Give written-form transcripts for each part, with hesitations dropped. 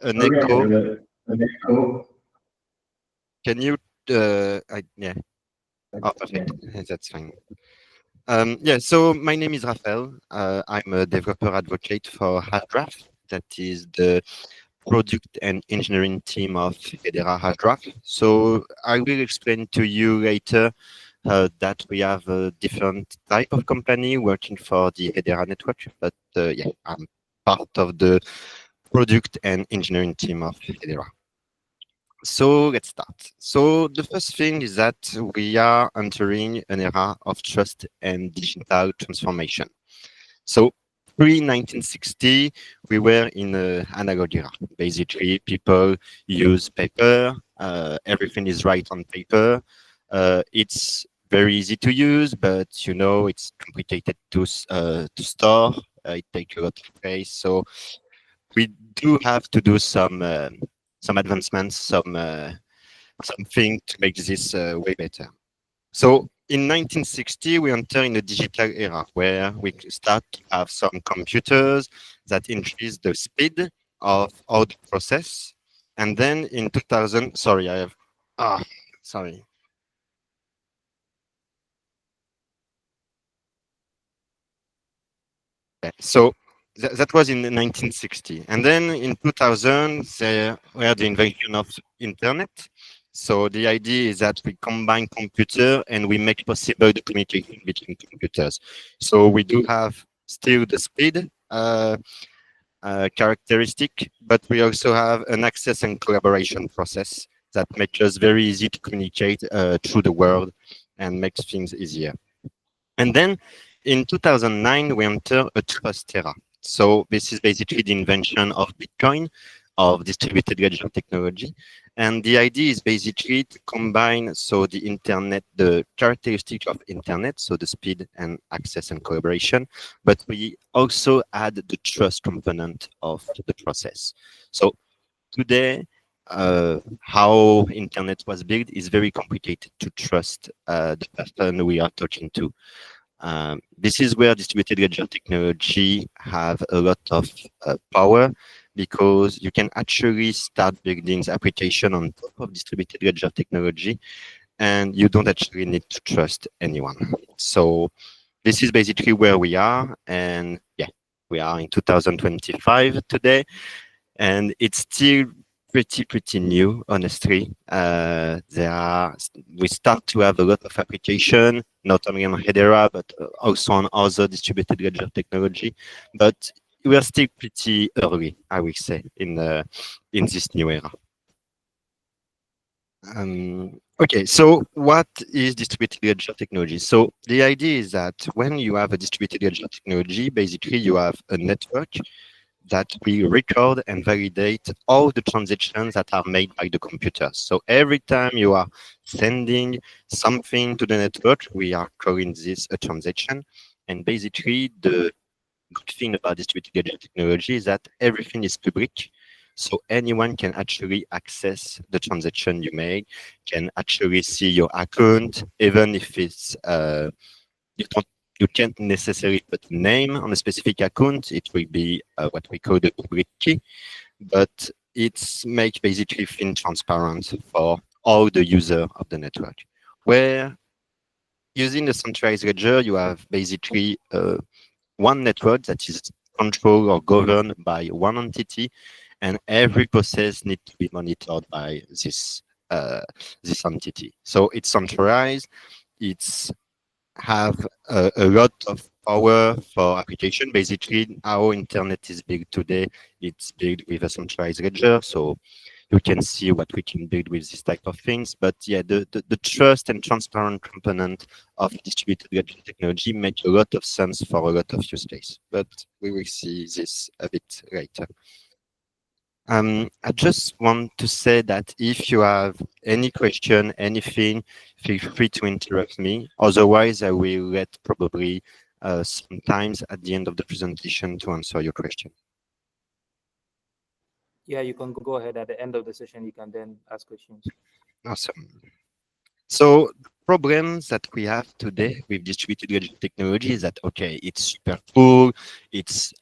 an echo. An echo. Can you? Yeah. Oh, perfect. That's fine. Yeah. So my name is Raphaël. I'm a developer advocate for Hashgraph. That is the product and engineering team of Hedera Hashgraph. So I will explain to you later that we have a different type of company working for the Hedera network. But yeah, I'm part of the product and engineering team of Hedera. So let's start. So the first thing is that we are entering an era of trust and digital transformation. So pre-1960, we were in an analog era. Basically, people use paper. Everything is right on paper. It's very easy to use, but you know it's complicated to store. It takes a lot of space. So we do have to do some advancements, something to make this way better. So in 1960, we enter in a digital era where we start to have some computers that increase the speed of all the process. And then in 2000, sorry, I have, sorry. Yeah, so that was in 1960. And then in 2000, there were the invention of internet. So the idea is that we combine computer and we make possible the communication between computers. So we do have still the speed characteristic, but we also have an access and collaboration process that makes us very easy to communicate through the world and makes things easier. And then in 2009, we enter a trust era. So this is basically the invention of Bitcoin, of distributed ledger technology. And the idea is basically to combine the internet, the characteristic of internet, so the speed and access and collaboration, but we also add the trust component of the process. So today, how internet was built is very complicated to trust the person we are talking to. This is where distributed ledger technology have a lot of power because you can actually start building the application on top of distributed ledger technology and you don't actually need to trust anyone. So this is basically where we are. And yeah, we are in 2025 today and it's still pretty new, honestly. We start to have a lot of application, not only on Hedera, but also on other distributed ledger technology. But we are still pretty early, I will say, in this new era. Okay, so what is distributed ledger technology? So the idea is that when you have a distributed ledger technology, basically you have a network that we record and validate all the transactions that are made by the computer. So every time you are sending something to the network, we are calling this a transaction. And basically, the good thing about distributed ledger technology is that everything is public. So anyone can actually access the transaction you make, can actually see your account, even if it's you can't necessarily put a name on a specific account. It will be what we call the public key, but it's make basically things transparent for all the user of the network. Where using the centralized ledger, you have basically one network that is controlled or governed by one entity, and every process needs to be monitored by this entity. So it's centralized. It's have a lot of power for application. Basically, our internet is built today. It's built with a centralized ledger, so you can see what we can build with this type of things. But yeah, the trust and transparent component of distributed ledger technology make a lot of sense for a lot of use case. But we will see this a bit later. I just want to say that if you have any question, anything, feel free to interrupt me. Otherwise, I will let probably sometimes at the end of the presentation to answer your question. Yeah, you can go ahead at the end of the session. You can then ask questions. Awesome. So the problems that we have today with distributed ledger technology is that, okay, it's super cool, it's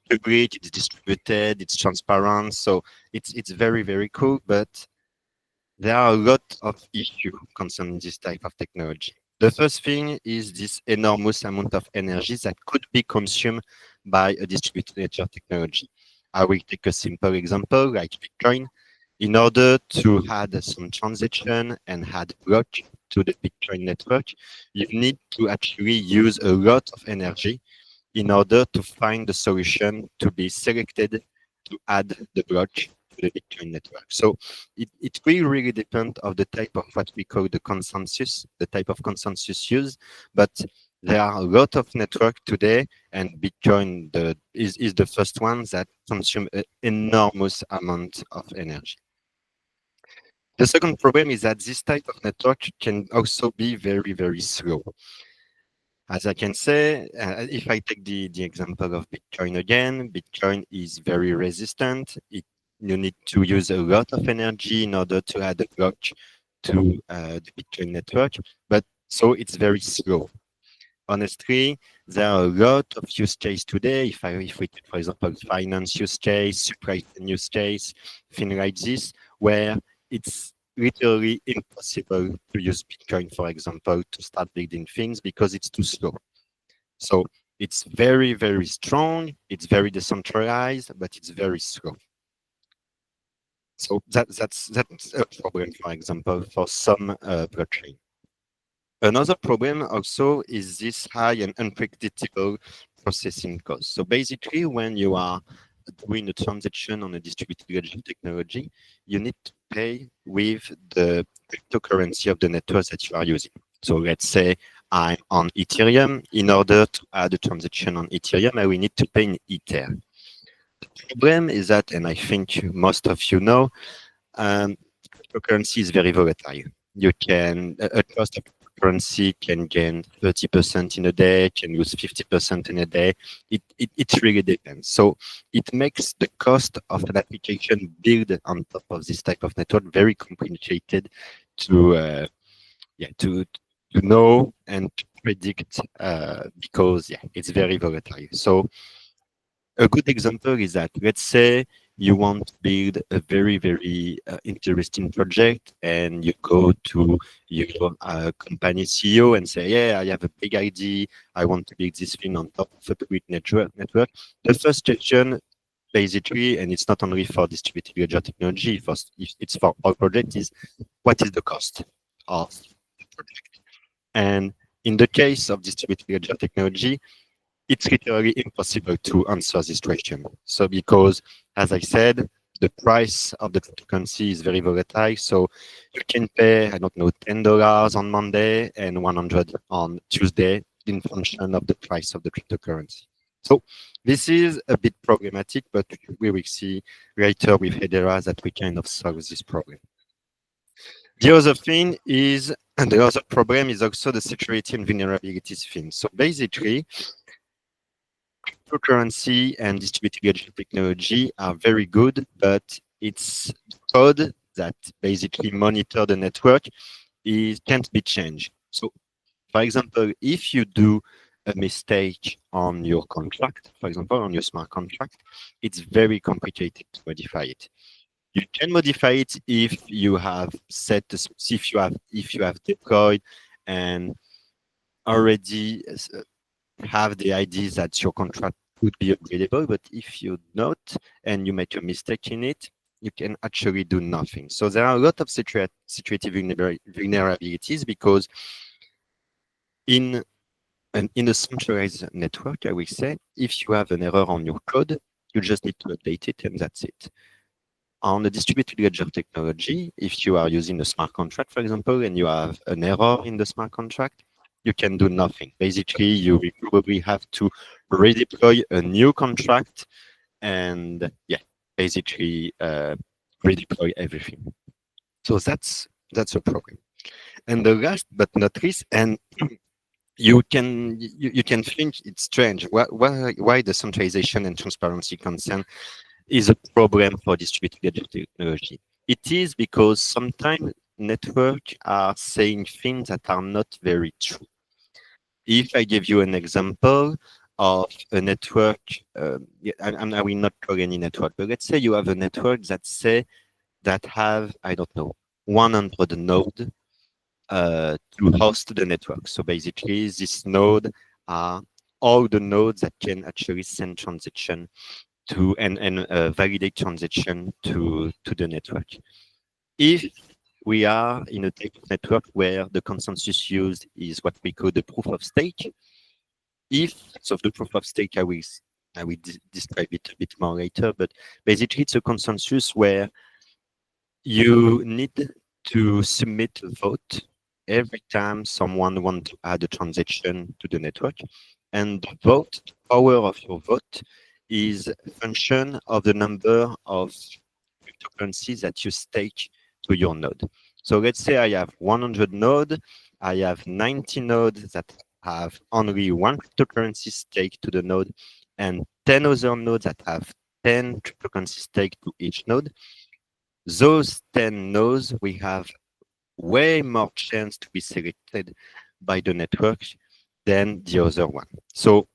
public, it's distributed, it's transparent, so it's very, very cool, but there are a lot of issues concerning this type of technology. The first thing is this enormous amount of energy that could be consumed by a distributed ledger technology. I will take a simple example like Bitcoin. In order to add some transaction and add block to the Bitcoin network, you need to actually use a lot of energy in order to find the solution to be selected to add the block to the Bitcoin network. So it will really depend of the type of what we call the consensus, the type of consensus used, but there are a lot of network today, and Bitcoin is the first one that consume an enormous amount of energy. The second problem is that this type of network can also be very, very slow. As I can say, if I take the example of Bitcoin again, Bitcoin is very resistant. You need to use a lot of energy in order to add a block to the Bitcoin network, but so it's very slow. Honestly, there are a lot of use case today. If we take, for example, finance use case, supply chain use case, things like this, where it's literally impossible to use Bitcoin, for example, to start building things because it's too slow. So it's very, very strong. It's very decentralized, but it's very slow. So that's a problem, for example, for some blockchain. Another problem also is this high and unpredictable processing cost. So basically, when you are doing a transaction on a distributed ledger technology, you need to pay with the cryptocurrency of the network that you are using. So let's say I'm on Ethereum. In order to add a transaction on Ethereum, I will need to pay in Ether. The problem is that, and I think most of you know, cryptocurrency is very volatile. You can a trust of currency can gain 30% in a day, can lose 50% in a day. It really depends. So it makes the cost of an application built on top of this type of network very complicated to to know and to predict because it's very volatile. So a good example is that let's say you want to build a very, very interesting project and you go to your company CEO and say, yeah, I have a big idea. I want to build this thing on top of a public network. The first question, basically, and it's not only for distributed ledger technology, it's for all projects, is what is the cost of the project? And in the case of distributed ledger technology, it's literally impossible to answer this question. So because, as I said, the price of the cryptocurrency is very volatile. So you can pay, I don't know, $10 on Monday and 100 on Tuesday in function of the price of the cryptocurrency. So this is a bit problematic, but we will see later with Hedera that we kind of solve this problem. The other thing is, and the other problem is also the security and vulnerabilities thing. So basically, cryptocurrency and distributed ledger technology are very good, but it's code that basically monitor the network can't be changed. So, for example, if you do a mistake on your contract, for example, on your smart contract, it's very complicated to modify it. You can modify it if you have set if you have deployed and already have the idea that your contract could be upgradable, but if you not and you make a mistake in it, you can actually do nothing. So there are a lot of security vulnerabilities because in a centralized network, I will say, if you have an error on your code, you just need to update it and that's it. On the distributed ledger technology, if you are using a smart contract, for example, and you have an error in the smart contract, you can do nothing. Basically, you will probably have to redeploy a new contract and basically redeploy everything. So that's a problem. And the last but not least, and you can think it's strange why the centralization and transparency concern is a problem for distributed ledger technology. It is because sometimes networks are saying things that are not very true. If I give you an example of a network, I will not call any network, but let's say you have a network that have, I don't know, 100 nodes to host the network. So basically, this node are all the nodes that can actually send transaction to and validate transaction to the network. If we are in a type of network where the consensus used is what we call the proof of stake, if so, the proof of stake, I will describe it a bit more later, but basically it's a consensus where you need to submit a vote every time someone wants to add a transaction to the network. And the vote, the power of your vote is a function of the number of cryptocurrencies that you stake to your node. So let's say I have 100 nodes, I have 90 nodes that have only one cryptocurrency stake to the node, and 10 other nodes that have 10 cryptocurrency stake to each node. Those 10 nodes, we have way more chance to be selected by the network than the other one. So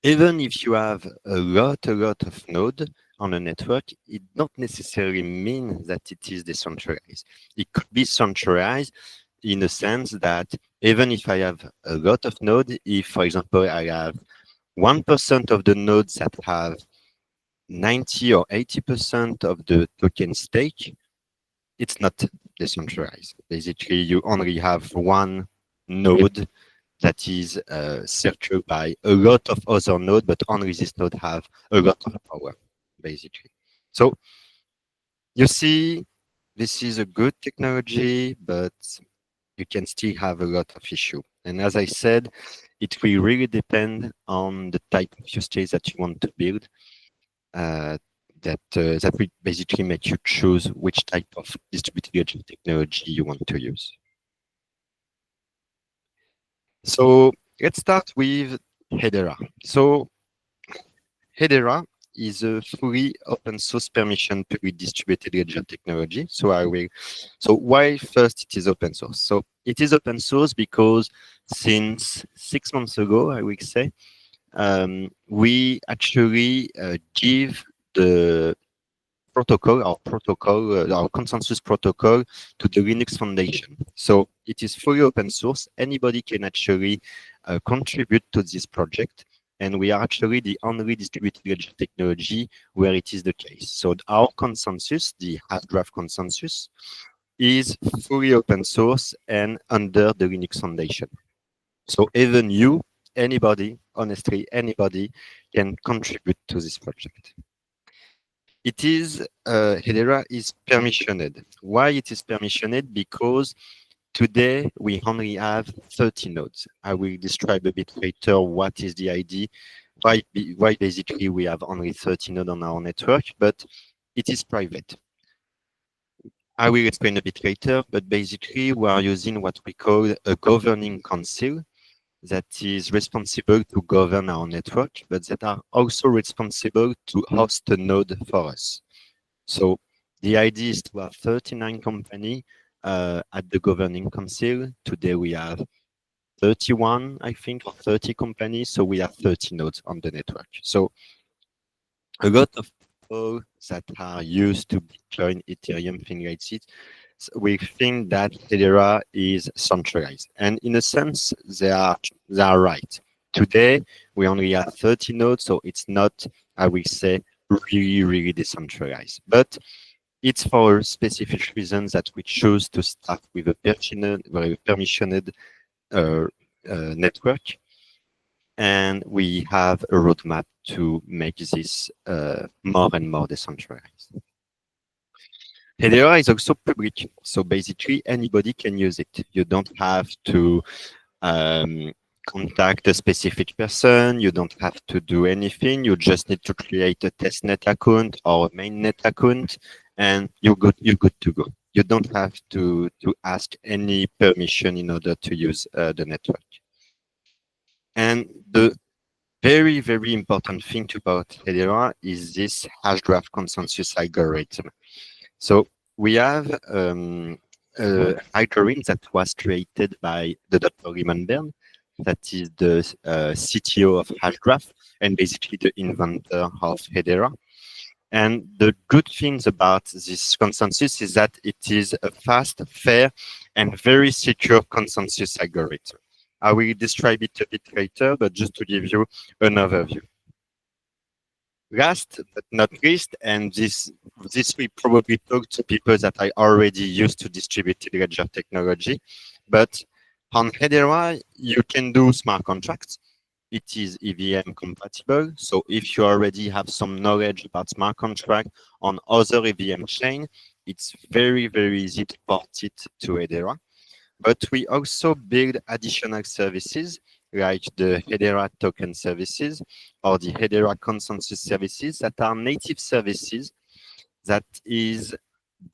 even if you have a lot of nodes on a network, it not necessarily mean that it is decentralized. It could be centralized in a sense that even if I have a lot of nodes, if, for example, I have 1% of the nodes that have 90 or 80% of the token stake, it's not decentralized. Basically, you only have one node that is secured by a lot of other nodes, but only this node have a lot of power, basically. So you see, this is a good technology, but you can still have a lot of issue. And as I said, it will really depend on the type of use case that you want to build. That will basically make you choose which type of distributed ledger technology you want to use. So let's start with Hedera. So Hedera is a fully open source permission public distributed ledger technology. So why first it is open source? So it is open source because since 6 months ago, I will say, we actually give the our consensus protocol to the Linux Foundation. So it is fully open source. Anybody can actually contribute to this project. And we are actually the only distributed ledger technology where it is the case. So our consensus, the Hashgraph consensus, is fully open source and under the Linux Foundation. So even you, anybody, honestly, anybody can contribute to this project. It is, Hedera is permissioned. Why it is permissioned? Because today we only have 30 nodes. I will describe a bit later what is the idea, why basically we have only 30 nodes on our network, but it is private. I will explain a bit later, but basically we are using what we call a governing council that is responsible to govern our network, but that are also responsible to host a node for us. So the idea is to have 39 companies at the governing council. Today we have 31, I think, or 30 companies. So we have 30 nodes on the network. So a lot of people that are used to Bitcoin, Ethereum, things like this, we think that Hedera is centralized. And in a sense, they are right. Today, we only have 30 nodes, so it's not, I will say, really decentralized. But it's for specific reasons that we choose to start with a permissioned network. And we have a roadmap to make this more and more decentralized. Hedera is also public, so basically anybody can use it. You don't have to contact a specific person. You don't have to do anything. You just need to create a testnet account or a mainnet account, and you're good to go. You don't have to ask any permission in order to use the network. And the very important thing about Hedera is this Hashgraph consensus algorithm. So we have algorithm that was created by the Dr. Raymond Bern, that is the CTO of Hashgraph and basically the inventor of Hedera. And the good things about this consensus is that it is a fast, fair, and very secure consensus algorithm. I will describe it a bit later, but just to give you an overview. Last but not least, and this we probably talk to people that are already used to distributed ledger technology, but on Hedera, you can do smart contracts. It is EVM compatible. So if you already have some knowledge about smart contract on other EVM chain, it's very, very easy to port it to Hedera. But we also build additional services like the Hedera token services or the Hedera consensus services that are native services that is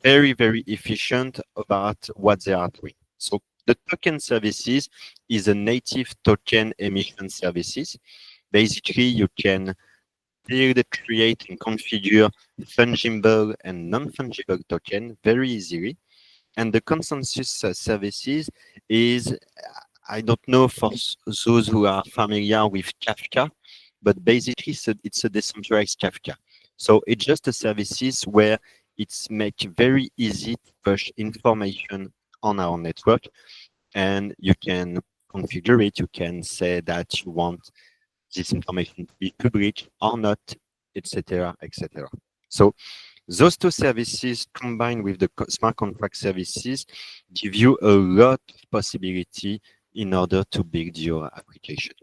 very, very efficient about what they are doing. So the token services is a native token emission services. Basically, you can build, create, and configure fungible and non-fungible token very easily. And the consensus services is, I don't know for those who are familiar with Kafka, but basically it's a decentralized Kafka. So it's just a services where it's make very easy to push information on our network, and you can configure it. You can say that you want this information to be public or not, etc., etc. So those two services combined with the smart contract services give you a lot of possibility in order to build your application.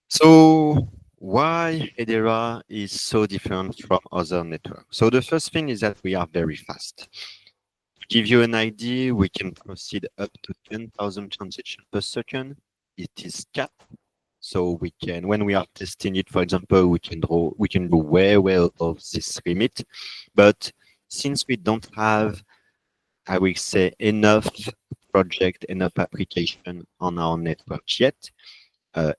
So why Hedera is so different from other networks? So the first thing is that we are very fast. To give you an idea, we can proceed up to 10,000 transactions per second. It is capped. So we can, when we are testing it, for example, we can do way above this limit. But since we don't have, I will say, enough project, enough application on our network yet,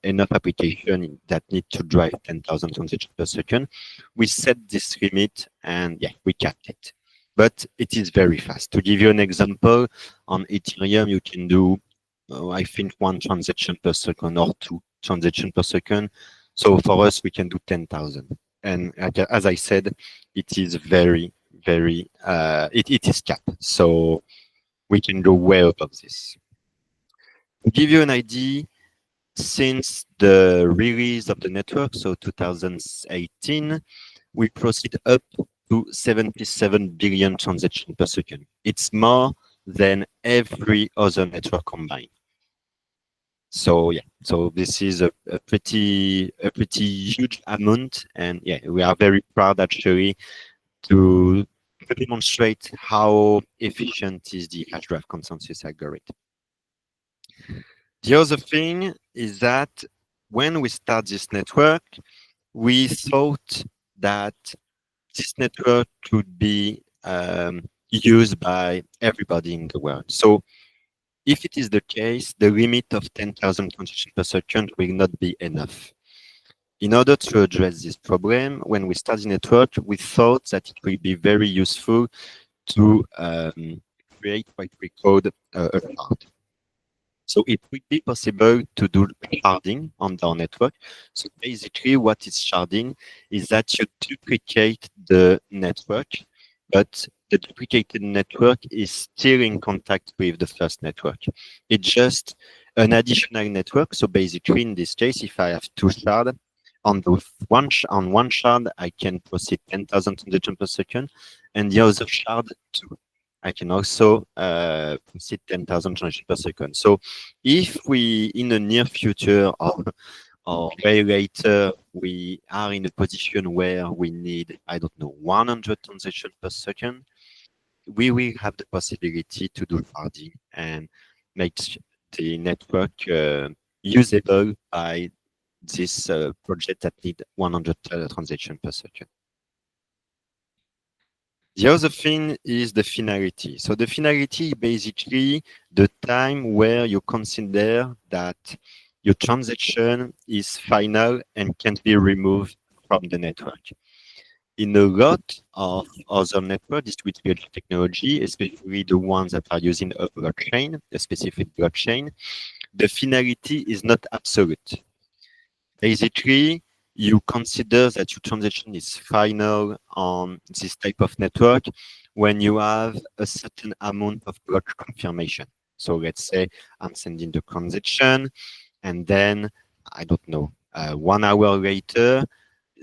enough application that need to drive 10,000 transactions per second, we set this limit and yeah, we capped it. But it is very fast. To give you an example, on Ethereum, you can do, I think, 1 transaction per second or 2 transactions per second. So for us, we can do 10,000. And as I said, it is very, very, it is capped. So we can go way above this. To give you an idea, since the release of the network, so 2018, we proceed up to 77 billion transactions per second. It's more than every other network combined. So yeah, so this is a pretty huge amount, and yeah, we are very proud actually to demonstrate how efficient is the Hashgraph consensus algorithm. The other thing is that when we start this network, we thought that this network could be used by everybody in the world. So if it is the case, the limit of 10,000 transactions per second will not be enough. In order to address this problem, when we started the network, we thought that it will be very useful to create what we call a shard. So it will be possible to do sharding on our network. So basically what is sharding is that you duplicate the network, but the duplicated network is still in contact with the first network. It's just an additional network. So basically in this case, if I have 2 shards, on one shard, I can proceed 10,000 transactions per second, and the other shard 2. I can also proceed 10,000 transactions per second. So if we, in the near future or way later, we are in a position where we need, I don't know, 100 transactions per second, we will have the possibility to do sharding and make the network usable by this project that need 100 transactions per second. The other thing is the finality. So the finality is basically the time where you consider that your transaction is final and can't be removed from the network. in a lot of other network distributed technology, especially the ones that are using a blockchain, a specific blockchain, the finality is not absolute. Basically, you consider that your transaction is final on this type of network when you have a certain amount of block confirmation. So let's say I'm sending the transaction, and then I don't know, 1 hour later,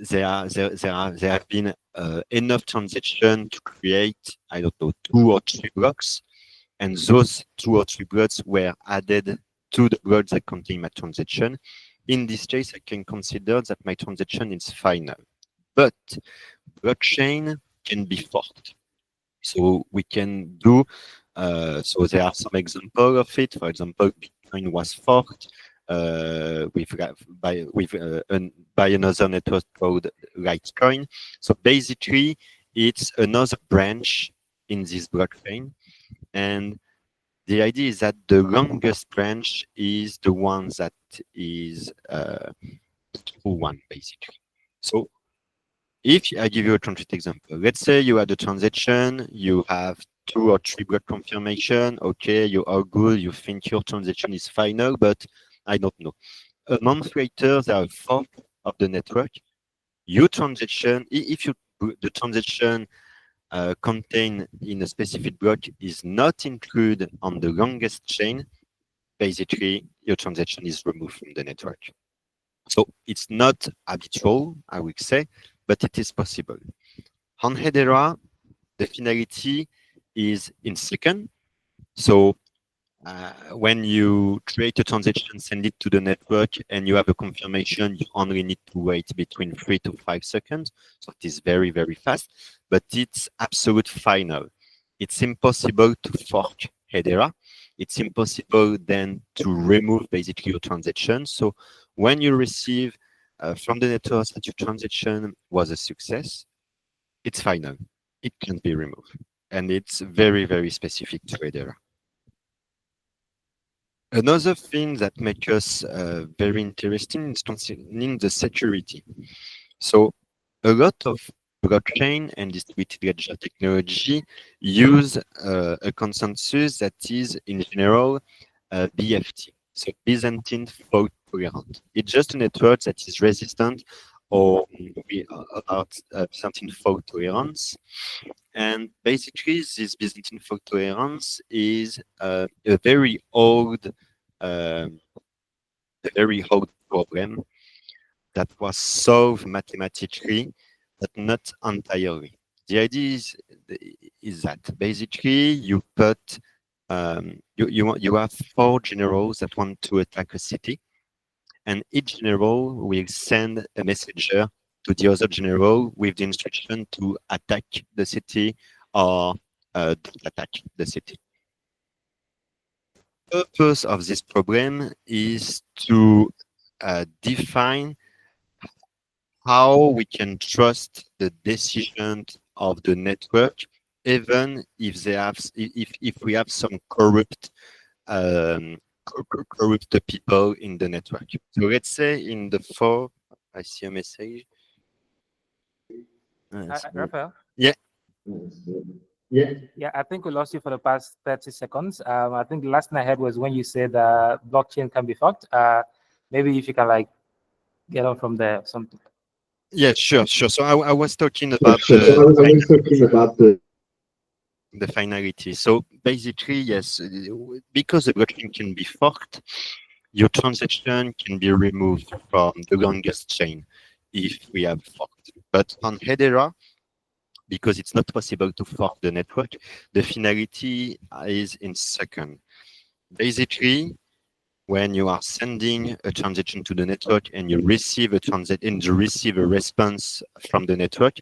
there have been enough transaction to create, I don't know, 2 or 3 blocks, and those 2 or 3 blocks were added to the blocks that contain my transaction. In this case, I can consider that my transaction is final. But blockchain can be forked. So we can do, so there are some examples of it. For example, Bitcoin was forked by another network called Litecoin. So basically, it's another branch in this blockchain. And the idea is that the longest branch is the one that is the true one, basically. So if I give you a concrete example, let's say you had a transaction, you have 2 or 3 block confirmation, okay, you are good, you think your transaction is final, but I don't know. A month later, there are 4 of the network. Your transaction, if the transaction contained in a specific block is not included on the longest chain, basically your transaction is removed from the network. So it's not habitual, I would say, but it is possible. On Hedera, the finality is in second. So when you create a transaction, send it to the network, and you have a confirmation, you only need to wait between 3 to 5 seconds. So it is very, very fast, but it's absolute final. It's impossible to fork Hedera. It's impossible then to remove basically your transaction. So when you receive from the network that your transaction was a success, it's final. It can't be removed. And it's very, very specific to Hedera. Another thing that makes us very interesting is concerning the security. So a lot of blockchain and distributed ledger technology use a consensus that is in general BFT, so Byzantine fault tolerant. It's just a network that is resistant or about Byzantine fault tolerance. And basically, this Byzantine fault tolerance is a very old problem that was solved mathematically, but not entirely. The idea is that basically you put you have 4 generals that want to attack a city, and each general will send a messenger to the other general with the instruction to attack the city or don't attack the city. The purpose of this problem is to define how we can trust the decision of the network, even if they have, if we have some corrupt people in the network. So let's say in the 4, I see a message. Raphael? Yeah. Yeah. Yeah, I think we lost you for the past 30 seconds. I think the last thing I heard was when you said blockchain can be fucked. Maybe if you can like get on from there, something. Yeah, sure. So I was talking about the finality. So basically, yes, because the blockchain can be forked, your transaction can be removed from the longest chain if we have forked. But on Hedera, because it's not possible to fork the network, the finality is in second. Basically, when you are sending a transaction to the network and you receive a response from the network,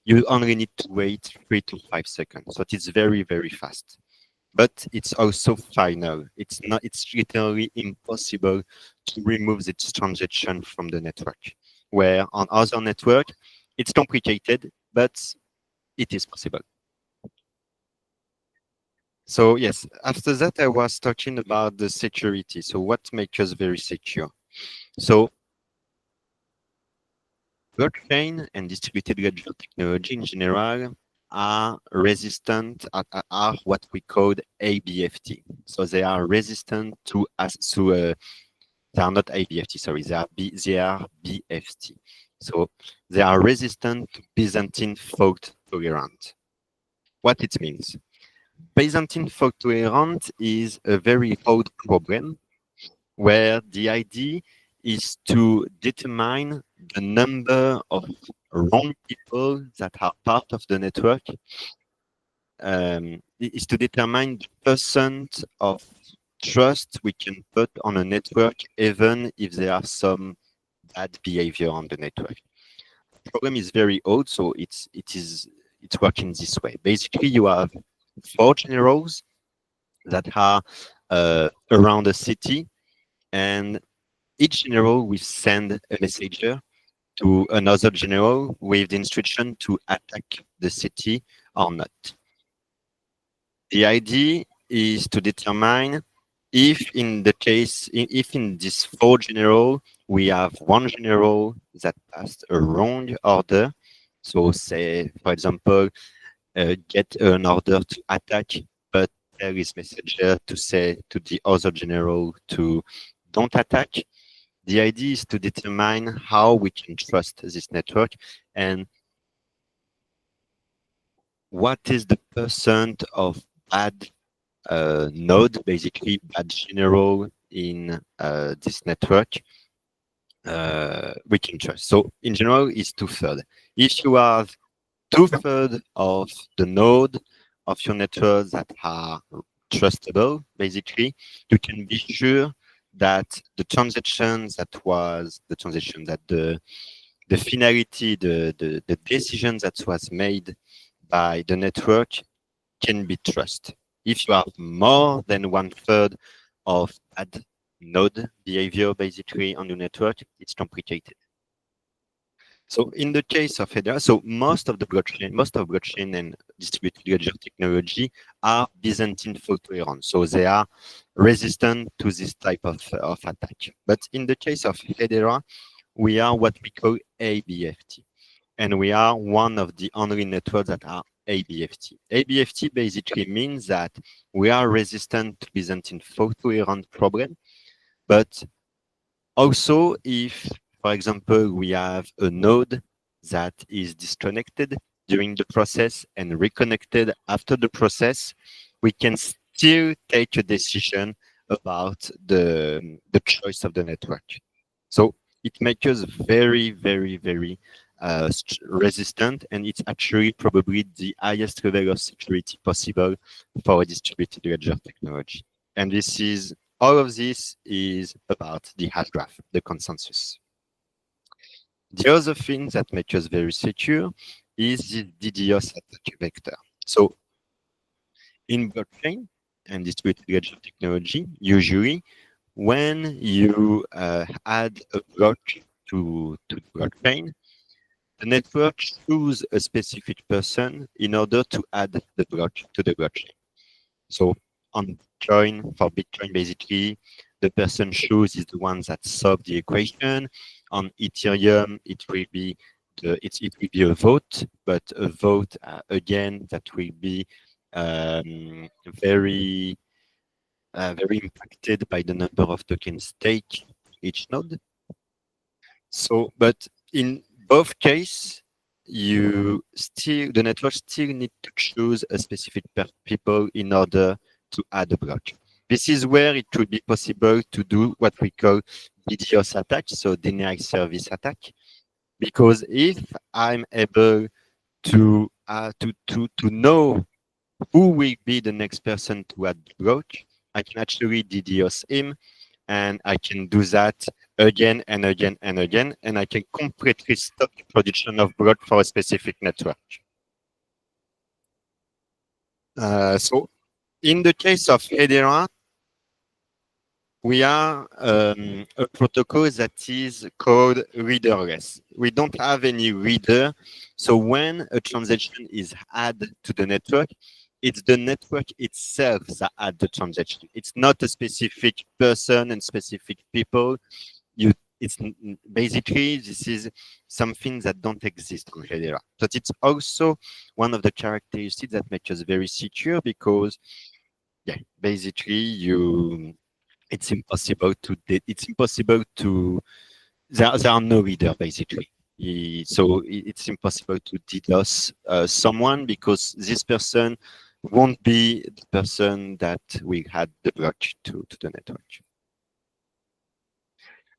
you only need to wait 3 to 5 seconds. So it's very, very fast. But it's also final. It's literally impossible to remove this transaction from the network. Where on other network, it's complicated, but it is possible. So yes, after that, I was talking about the security. So what makes us very secure? So blockchain and distributed ledger technology in general are resistant, are what we call ABFT. So they are resistant to they are not ABFT, sorry, they are BFT. So they are resistant to Byzantine fault tolerant. What it means? Byzantine fault tolerant is a very old problem where the idea is to determine the number of wrong people that are part of the network, is to determine the percent of trust we can put on a network, even if there are some bad behavior on the network. The problem is very old, so it's working this way. Basically, you have 4 generals that are around a city, and each general will send a messenger to another general with the instruction to attack the city or not. The idea is to determine if in this 4 general, we have 1 general that passed a wrong order. So say, for example, get an order to attack, but there is messenger to say to the other general to don't attack. The idea is to determine how we can trust this network and what is the percent of bad node, basically bad general in this network we can trust. So in general, it's 2/3. If you have 2/3 of the node of your network that are trustable, basically, you can be sure that the finality, the decision that was made by the network can be trusted. If you have more than 1/3 of bad node behavior, basically, on your network, it's complicated. So in the case of Hedera, so most of blockchain and distributed ledger technology are Byzantine fault tolerant. So they are resistant to this type of attack. But in the case of Hedera, we are what we call ABFT. And we are one of the only networks that are ABFT. ABFT basically means that we are resistant to Byzantine fault tolerant problem, but also if, for example, we have a node that is disconnected during the process and reconnected after the process, we can still take a decision about the choice of the network. So it makes us very, very, very resistant, and it's actually probably the highest level of security possible for a distributed ledger technology. And all of this is about the Hashgraph, the consensus. The other thing that makes us very secure is the DDoS attack vector. So in blockchain and distributed ledger technology, usually when you add a block to the blockchain, the network chooses a specific person in order to add the block to the blockchain. So on Bitcoin, for Bitcoin, basically, the person chooses is the one that solved the equation. On Ethereum, it will be a vote, but a vote again that will be very impacted by the number of tokens staked each node. So, but in both cases, the network still need to choose a specific people in order to add a block. This is where it would be possible to do what we call DDoS attack, so denied service attack. Because if I'm able to know who will be the next person to add the block, I can actually DDoS him, and I can do that again and again and again, and I can completely stop the production of block for a specific network. So in the case of Hedera, we are a protocol that is called readerless. We don't have any reader. So when a transaction is added to the network, it's the network itself that adds the transaction. It's not a specific person and specific people. You basically, this is something that don't exist on Hedera. But it's also one of the characteristics that make us very secure because, yeah, basically it's impossible to there are no reader basically. So it's impossible to DDoS someone because this person won't be the person that we had the block to the network.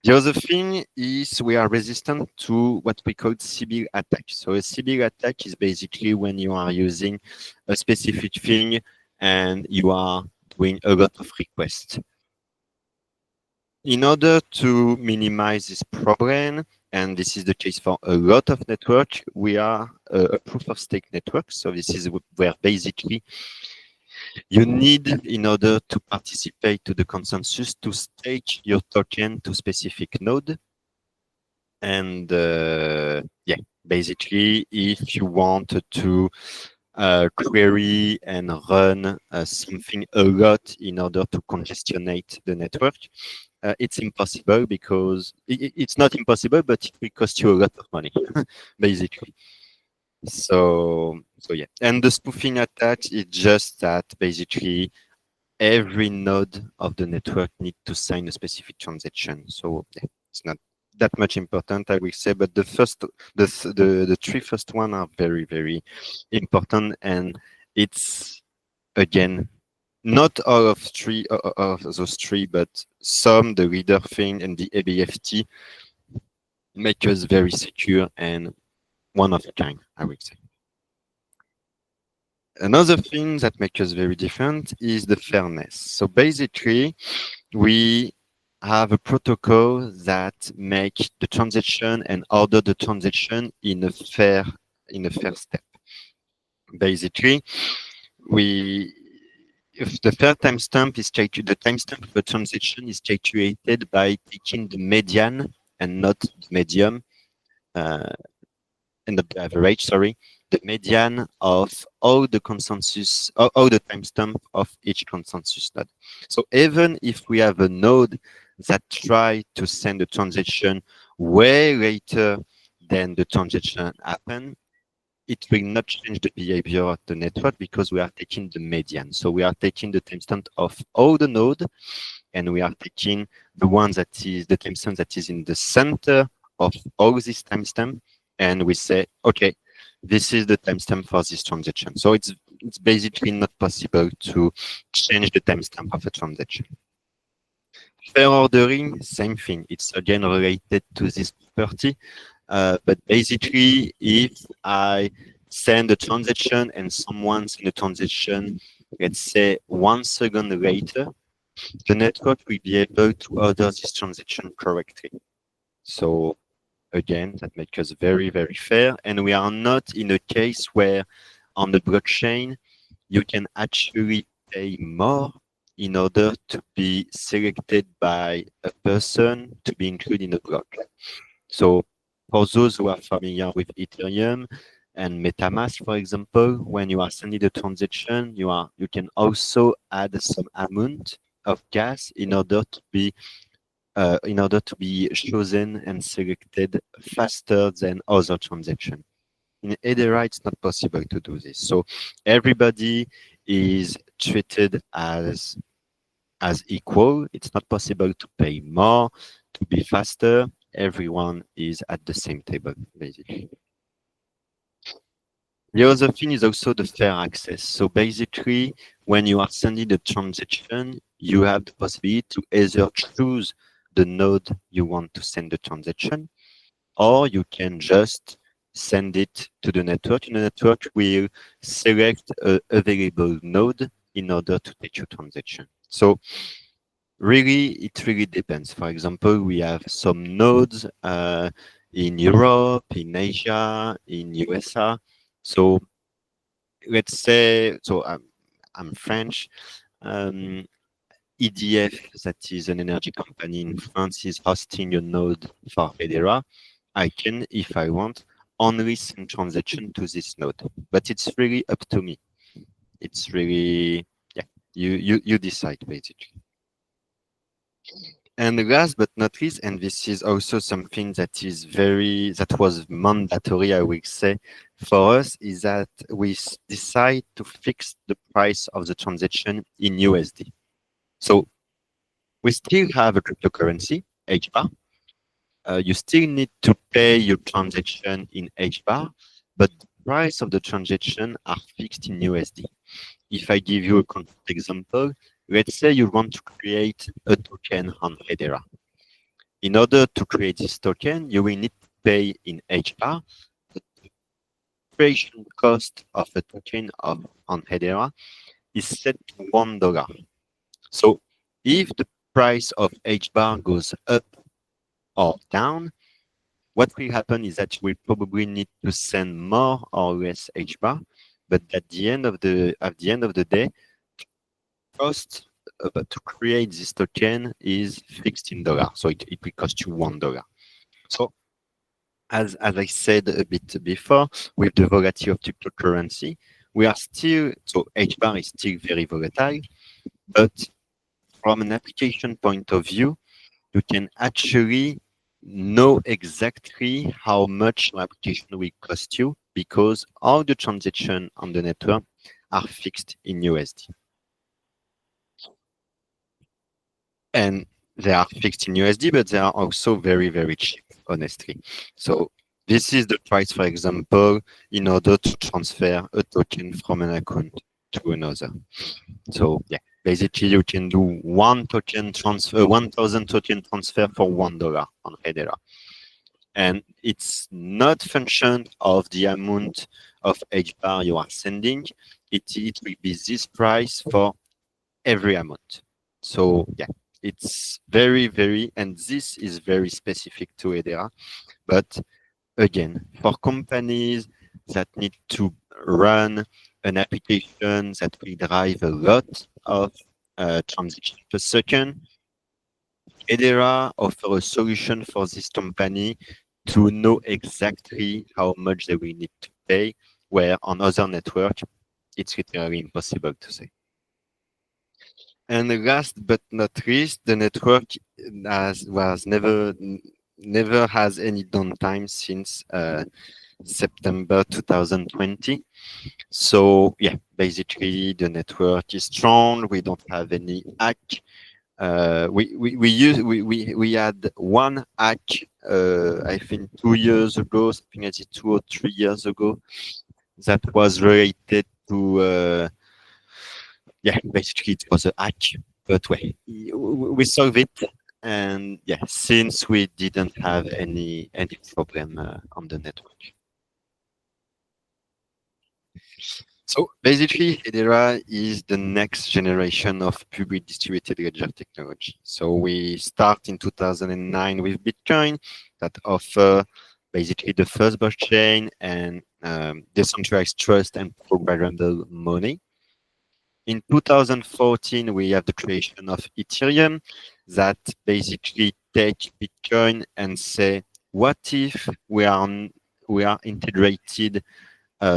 The other thing is we are resistant to what we call Sybil attack. So a Sybil attack is basically when you are using a specific thing and you are doing a lot of requests. In order to minimize this problem, and this is the case for a lot of networks, we are a proof of stake network. So this is where basically you need, in order to participate to the consensus, to stake your token to specific node. And yeah, basically, if you want to query and run something a lot in order to congestionate the network, it's impossible because it's not impossible, but it will cost you a lot of money, basically. So yeah, and the spoofing attack is just that basically every node of the network need to sign a specific transaction. So yeah, it's not that much important, I will say, but the three first one are very, very important, and it's again not all of those three, but some, the reader thing and the ABFT, make us very secure and one of a kind, I would say. Another thing that makes us very different is the fairness. So basically, we have a protocol that make the transaction and order the transaction in a fair step. Basically, if the fair timestamp is the timestamp of a transaction is calculated by taking the median and not the medium, and the average, sorry, the median of all the consensus, all the timestamp of each consensus node. So even if we have a node that try to send a transaction way later than the transaction happened, it will not change the behavior of the network because we are taking the median. So we are taking the timestamp of all the node, and we are taking the one that is the timestamp that is in the center of all this timestamp, and we say, okay, this is the timestamp for this transaction. So it's basically not possible to change the timestamp of a transaction. Fair ordering, same thing. It's again related to this property. But basically, if I send a transaction and someone sends a transaction, let's say 1 second later, the network will be able to order this transaction correctly. So again, that makes us very, very fair. And we are not in a case where on the blockchain, you can actually pay more in order to be selected by a person to be included in the block. So for those who are familiar with Ethereum and MetaMask, for example, when you are sending a transaction, you can also add some amount of gas in order to be chosen and selected faster than other transactions. In Hedera, it's not possible to do this. So everybody is treated as equal. It's not possible to pay more, to be faster. Everyone is at the same table, basically. The other thing is also the fair access. So basically, when you are sending the transaction, you have the possibility to either choose the node you want to send the transaction, or you can just send it to the network, and the network will select an available node in order to take your transaction. So really, it really depends. For example, we have some nodes in Europe, in Asia, in USA. So let's say, so I'm French. EDF, that is an energy company in France, is hosting a node for Hedera. I can, if I want, only send transaction to this node, but it's really up to me. It's really, yeah, you decide basically. And last but not least, and this is also something that was mandatory, I will say, for us, is that we decide to fix the price of the transaction in USD. So we still have a cryptocurrency, HBAR. You still need to pay your transaction in HBAR, but the price of the transaction are fixed in USD. If I give you a concrete example, let's say you want to create a token on Hedera. In order to create this token, you will need to pay in HBAR. The creation cost of a token on Hedera is set to $1. So if the price of HBAR goes up or down, what will happen is that you will probably need to send more or less HBAR, but at the end of the day, cost to create this token is fixed in dollars, so it will cost you $1. So as I said a bit before, with the volatility of cryptocurrency, we are still, so HBAR is still very volatile, but from an application point of view, you can actually know exactly how much your application will cost you because all the transactions on the network are fixed in USD. And they are fixed in USD, but they are also very, very cheap, honestly. So this is the price, for example, in order to transfer a token from an account to another. So yeah, basically you can do 1,000 token transfer for $1 on Hedera. And it's not function of the amount of HBAR you are sending. It will be this price for every amount. So yeah, it's very, very, and this is very specific to Hedera. But again, for companies that need to run an application that will drive a lot of transactions per second, Hedera offers a solution for this company to know exactly how much they will need to pay, where on other networks, it's literally impossible to say. And last but not least, the network never has any downtime since September 2020. So yeah, basically the network is strong. We don't have any hack. We had one hack, I think 2 years ago, something like 2 or 3 years ago, that was related to yeah, basically it was a hack, but we solved it. And yeah, since we didn't have any problem on the network. So basically, Hedera is the next generation of public distributed ledger technology. So we start in 2009 with Bitcoin that offer basically the first blockchain and decentralized trust and programmable money. In 2014, we have the creation of Ethereum that basically take Bitcoin and say, what if we are integrated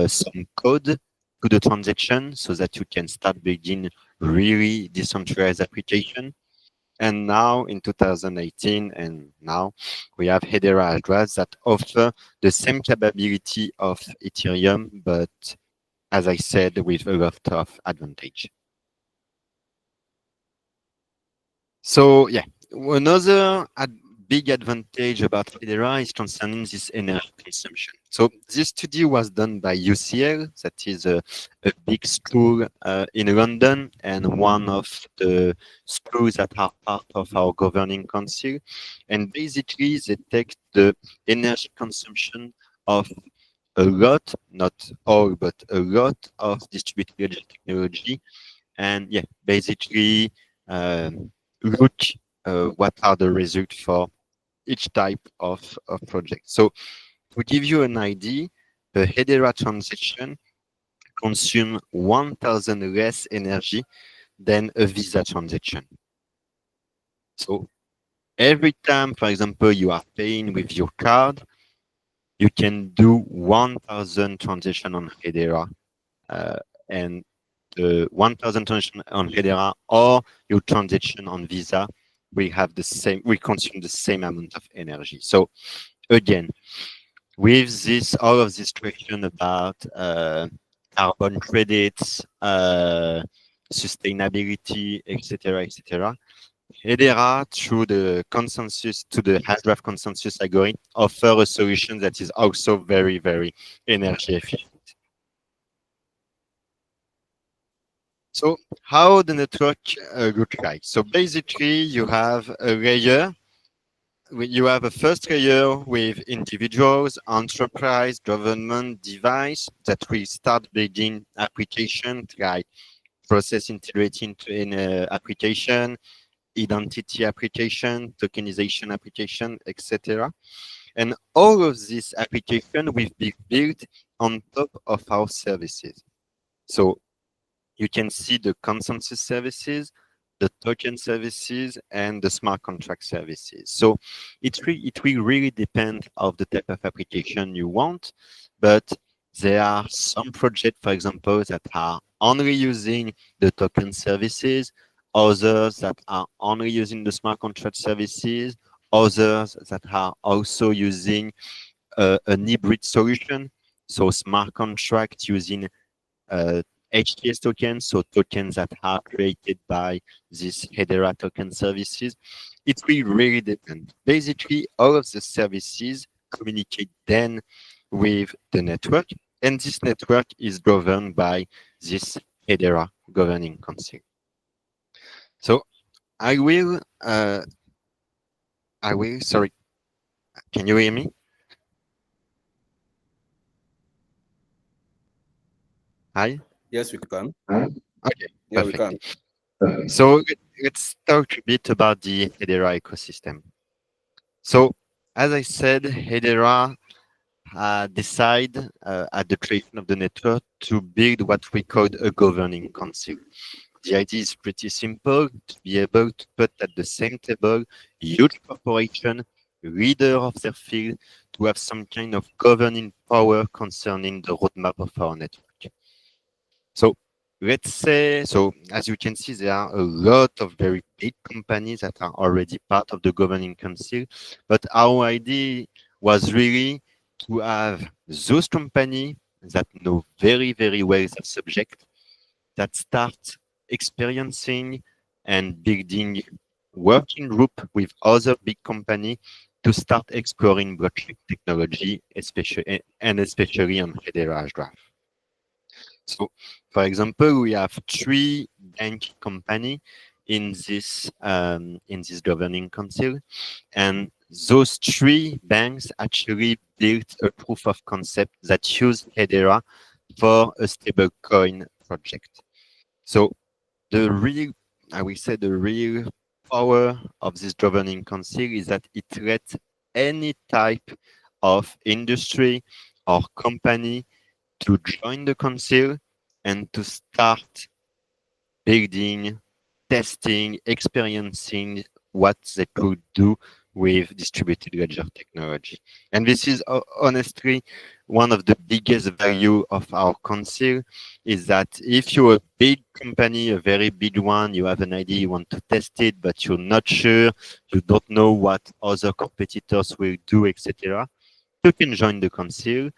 some code to the transaction so that you can start building really decentralized application. And now in 2018 and now we have Hedera address that offer the same capability of Ethereum, but as I said, with a lot of advantage. So yeah, another big advantage about Hedera is concerning this energy consumption. So this study was done by UCL, that is a big school in London and one of the schools that are part of our governing council. And basically they take the energy consumption of a lot, not all, but a lot of distributed ledger technology. And yeah, basically look what are the results for each type of project. So to give you an idea, the Hedera transaction consumes 1,000 less energy than a Visa transaction. So every time, for example, you are paying with your card, you can do 1,000 transactions on Hedera, and the 1,000 transaction on Hedera or your transaction on Visa we consume the same amount of energy. So again, with all of this question about carbon credits, sustainability, etc., Hedera, through the Hashgraph consensus algorithm, offer a solution that is also very, very energy efficient. So how the network looks like? So basically, you have a layer. You have a first layer with individuals, enterprise, government, device that will start building applications like process integrating to an application, identity application, tokenization application, etc. And all of these applications will be built on top of our services. So you can see the consensus services, the token services, and the smart contract services. So it will really depend on the type of application you want, but there are some projects, for example, that are only using the token services, others that are only using the smart contract services, others that are also using an hybrid solution, so smart contract using HTS tokens, so tokens that are created by these Hedera token services. It will really depend. Basically, all of the services communicate then with the network, and this network is governed by this Hedera governing council. So sorry, can you hear me? Hi? Yes, we can. Okay, Yeah, we perfect. can. So let's talk a bit about the Hedera ecosystem. So as I said, Hedera decide at the creation of the network to build what we call a governing council. The idea is pretty simple: to be able to put at the same table huge corporation, leader of their field, to have some kind of governing power concerning the roadmap of our network. So let's say, so as you can see, there are a lot of very big companies that are already part of the governing council, but our idea was really to have those companies that know very, very well the subject, that start experiencing and building working group with other big companies to start exploring blockchain technology, especially on Hedera Hashgraph. So, for example, we have 3 bank company in this governing council, and those 3 banks actually built a proof of concept that used Hedera for a stablecoin project. So I will say the real power of this governing council is that it lets any type of industry or company to join the council and to start building, testing, experiencing what they could do with distributed ledger technology. And this is honestly one of the biggest value of our council, is that if you're a big company, a very big one, you have an idea, you want to test it, but you're not sure, you don't know what other competitors will do, etc., you can join the council,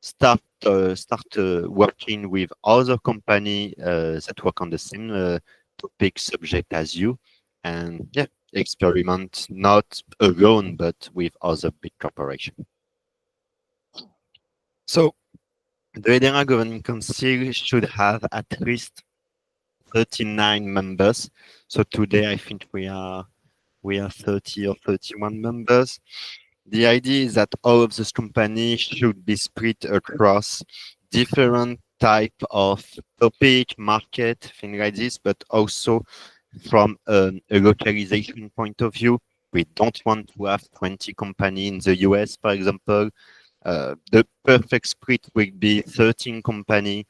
start working with other company that work on the same topic subject as you, and yeah, experiment not alone but with other big corporation. So the Hedera Governing Council should have at least 39 members. So today I think we are 30 or 31 members. The idea is that all of these companies should be split across different type of topic, market, things like this, but also from a localization point of view. We don't want to have 20 companies in the US, for example. The perfect split will be 13 companies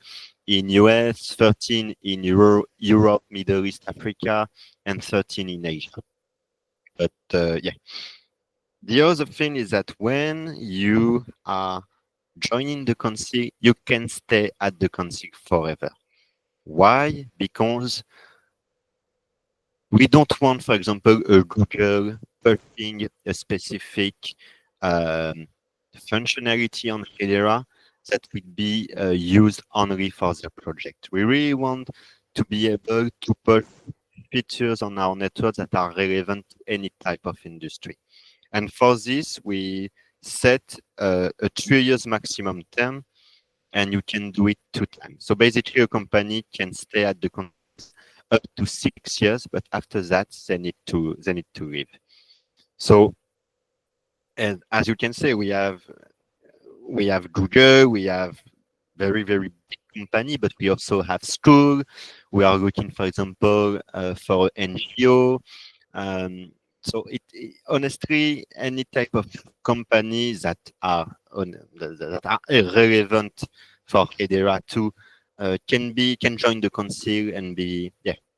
in US, 13 in Europe, Middle East, Africa, and 13 in Asia. But yeah. The other thing is that when you are joining the council, you can stay at the council forever. Why? Because We don't want, for example, a Google pushing a specific functionality on Hedera that would be used only for the project. We really want to be able to push features on our network that are relevant to any type of industry. And for this, we set a 3 years maximum term, and you can do it 2 times. So basically, a company can stay at the up to 6 years, but after that, they need to leave. So, and as you can say, we have Google, we have very big company, but we also have school. We are looking, for example, for NGO. So honestly, any type of companies that are relevant for Hedera too can join the council and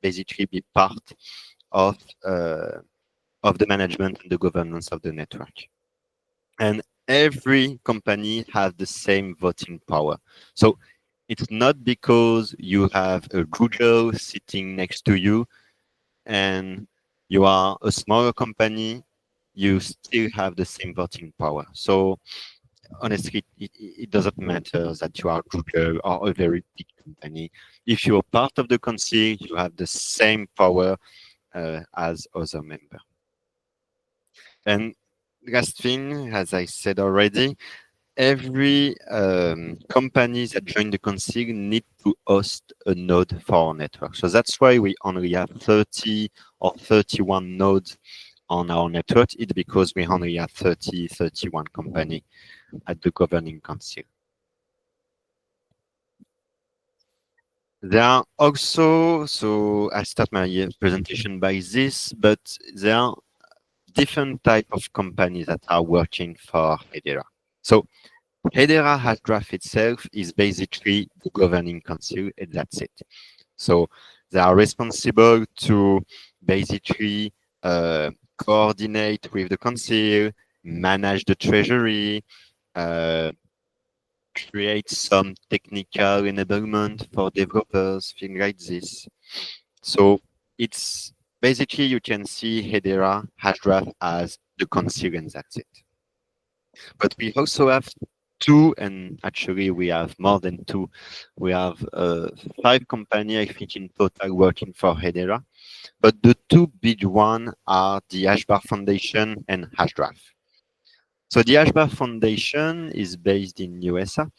basically be part of the management and the governance of the network. And every company has the same voting power. So it's not because you have a Google sitting next to you and you are a smaller company, you still have the same voting power. So honestly, it doesn't matter that you are Google or a very big company. If you're part of the council, you have the same power as other members. And last thing, as I said already, every company that join the council need to host a node for our network. So that's why we only have 30 or 31 nodes on our network. It's because we only have 31 company at the governing council. There are also, so I start my presentation by this, but there are different type of companies that are working for Hedera. So Hedera Hashgraph itself is basically the governing council, and that's it. So they are responsible to basically coordinate with the council, manage the treasury, create some technical enablement for developers, things like this. So it's basically, you can see Hedera Hashgraph as the council, and that's it. But we also have 2, and actually we have more than 2. We have 5 companies, I think, in total working for Hedera. But the 2 big ones are the Hashbar Foundation and Hashgraph. So the Hashbar Foundation is based in USA.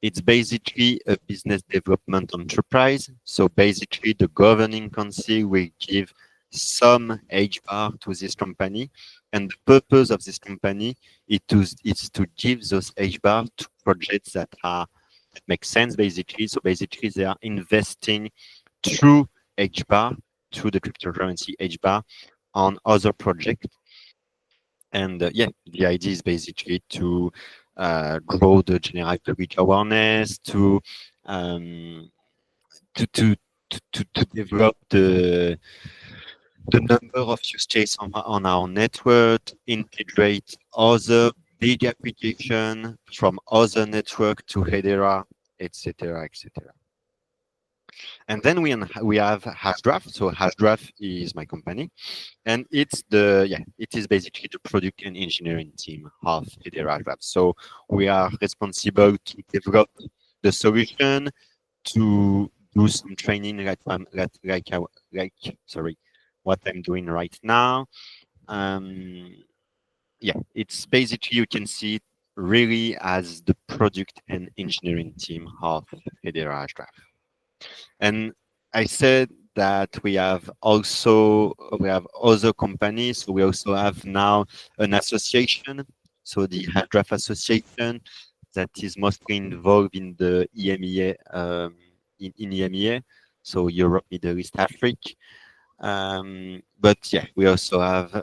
It's basically a business development enterprise. So basically, the governing council will give some HBAR to this company. And the purpose of this company is to give those HBAR to projects that make sense, basically. So basically, they are investing through HBAR, through the cryptocurrency HBAR, on other projects. And the idea is basically to grow the general public awareness, to develop the number of use cases on our network, integrate other big applications from other network to Hedera, etc., etc. And then we have Hashgraph. So Hashgraph is my company, and it is basically the product and engineering team of Hedera Hashgraph. So we are responsible to develop the solution, to do some training, what I'm doing right now. It's basically, you can see it really as the product and engineering team of Hedera Hashgraph. And I said that we have other companies. So we also have now an association, so the Hashgraph Association, that is mostly involved in the EMEA, in EMEA, so Europe, Middle East, Africa. But we also have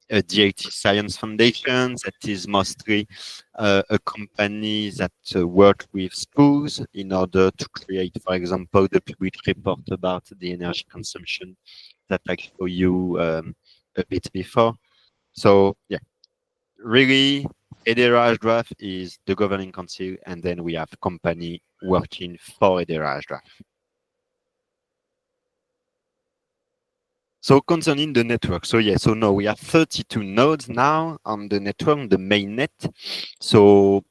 a DAT Science Foundation that is mostly a company that works with schools in order to create, for example, the public report about the energy consumption that I showed you a bit before. So really, Hedera Hashgraph is the governing council, and then we have company working for Hedera Hashgraph. So concerning the network, so yeah, so now we have 32 nodes now on the network, the mainnet. So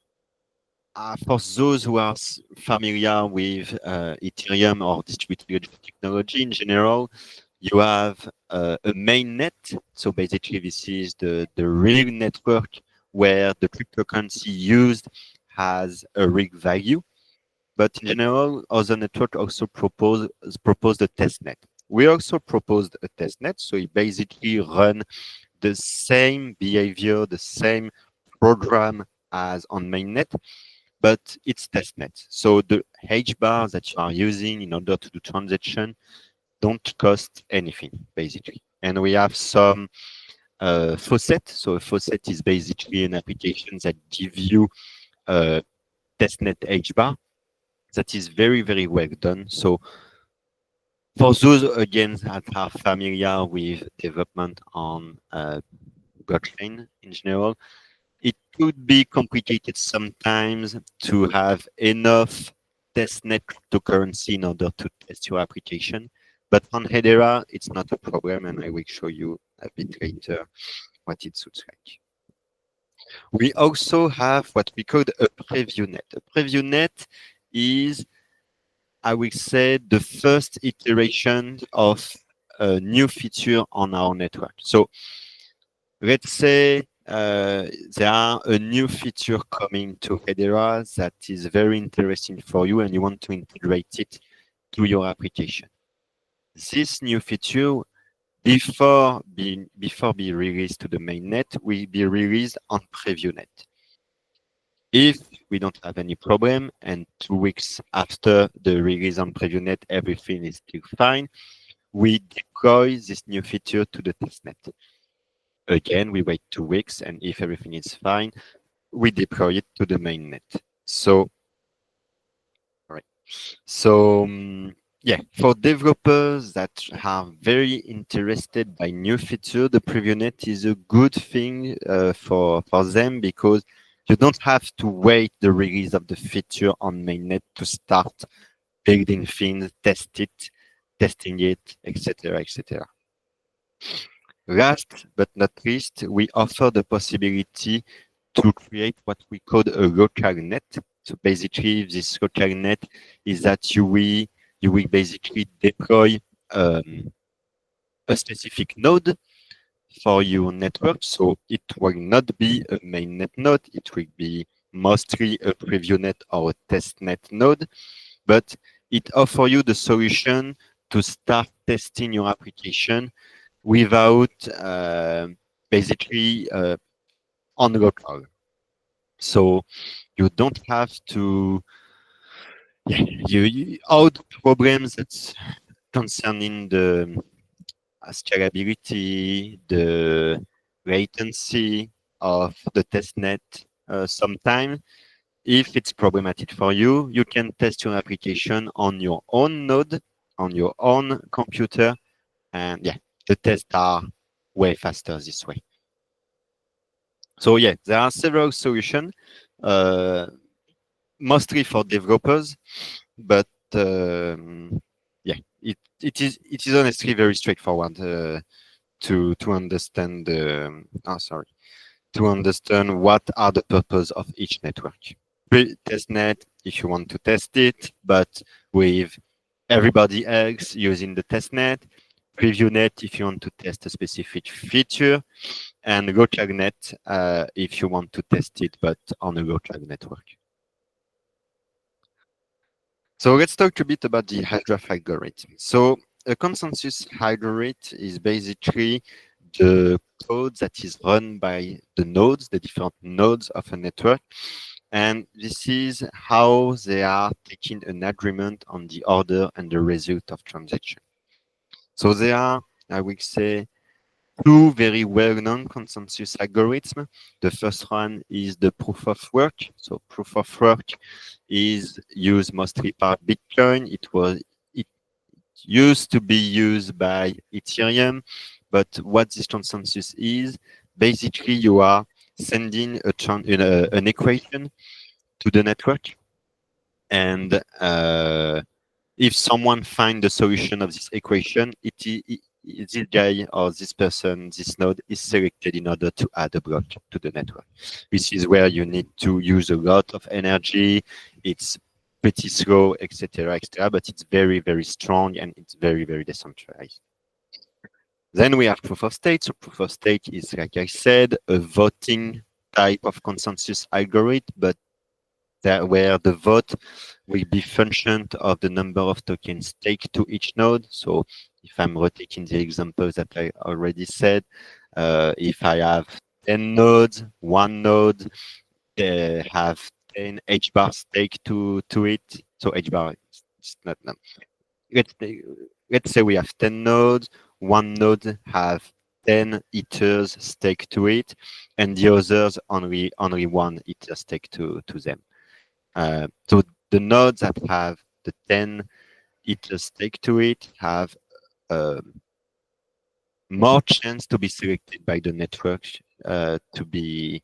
for those who are familiar with Ethereum or distributed technology in general, you have a mainnet. So basically, this is the real network where the cryptocurrency used has a real value. But in general, other network also proposed a testnet. We also proposed a testnet, so it basically run the same behavior, the same program as on mainnet, but it's testnet. So the H bar that you are using in order to do transaction don't cost anything, basically. And we have some faucet. So a faucet is basically an application that gives you a testnet H bar that is very, very well done. So for those, again, that are familiar with development on blockchain in general, it could be complicated sometimes to have enough testnet cryptocurrency in order to test your application. But on Hedera, it's not a problem, and I will show you a bit later what it looks like. We also have what we call a preview net. A preview net is, I will say, the first iteration of a new feature on our network. So let's say there are a new feature coming to Hedera that is very interesting for you and you want to integrate it to your application. This new feature, before being released to the mainnet, will be released on PreviewNet. If we don't have any problem and 2 weeks after the release on PreviewNet, everything is still fine, we deploy this new feature to the testnet. Again, we wait 2 weeks, and if everything is fine, we deploy it to the mainnet. So, right. So, yeah, for developers that are very interested by new feature, the PreviewNet is a good thing for them because you don't have to wait the release of the feature on mainnet to start building things, testing it, etc., etc. Last but not least, we offer the possibility to create what we call a local net. So basically, this local net is that you will basically deploy a specific node for your network. So it will not be a mainnet node. It will be mostly a preview net or a test net node, but it offers you the solution to start testing your application without basically on local. So you don't have to, all the problems that's concerning the scalability, the latency of the testnet. Sometimes, if it's problematic for you, you can test your application on your own node, on your own computer, and yeah, the tests are way faster this way. So yeah, there are several solutions, mostly for developers, but yeah, it is honestly very straightforward to understand to understand what are the purpose of each network. Testnet if you want to test it, but with everybody else using the testnet. PreviewNet if you want to test a specific feature, and LocalNet if you want to test it, but on a local network. So let's talk a bit about the Hashgraph algorithm. So a consensus algorithm is basically the code that is run by the nodes, the different nodes of a network. And this is how they are taking an agreement on the order and the result of transaction. So there are, I will say, two very well-known consensus algorithms. The first one is the proof of work. So proof of work is used mostly by Bitcoin. It used to be used by Ethereum, but what this consensus is, basically you are sending an equation to the network, and if someone finds the solution of this equation, this guy or this person, this node is selected in order to add a block to the network. This is where you need to use a lot of energy. It's pretty slow, etc., etc., but it's very, very strong and it's very, very decentralized. Then we have proof of stake. So proof of stake is, like I said, a voting type of consensus algorithm, but where the vote will be function of the number of tokens staked to each node. So if I'm rotating the example that I already said, if I have 10 nodes, one node have 10 H bar staked to it. So H bar is not, no. Let's say we have 10 nodes, one node have 10 ethers staked to it, and the others only one ether staked to them. So the nodes that have the 10 ethers staked to it have more chance to be selected by the network to be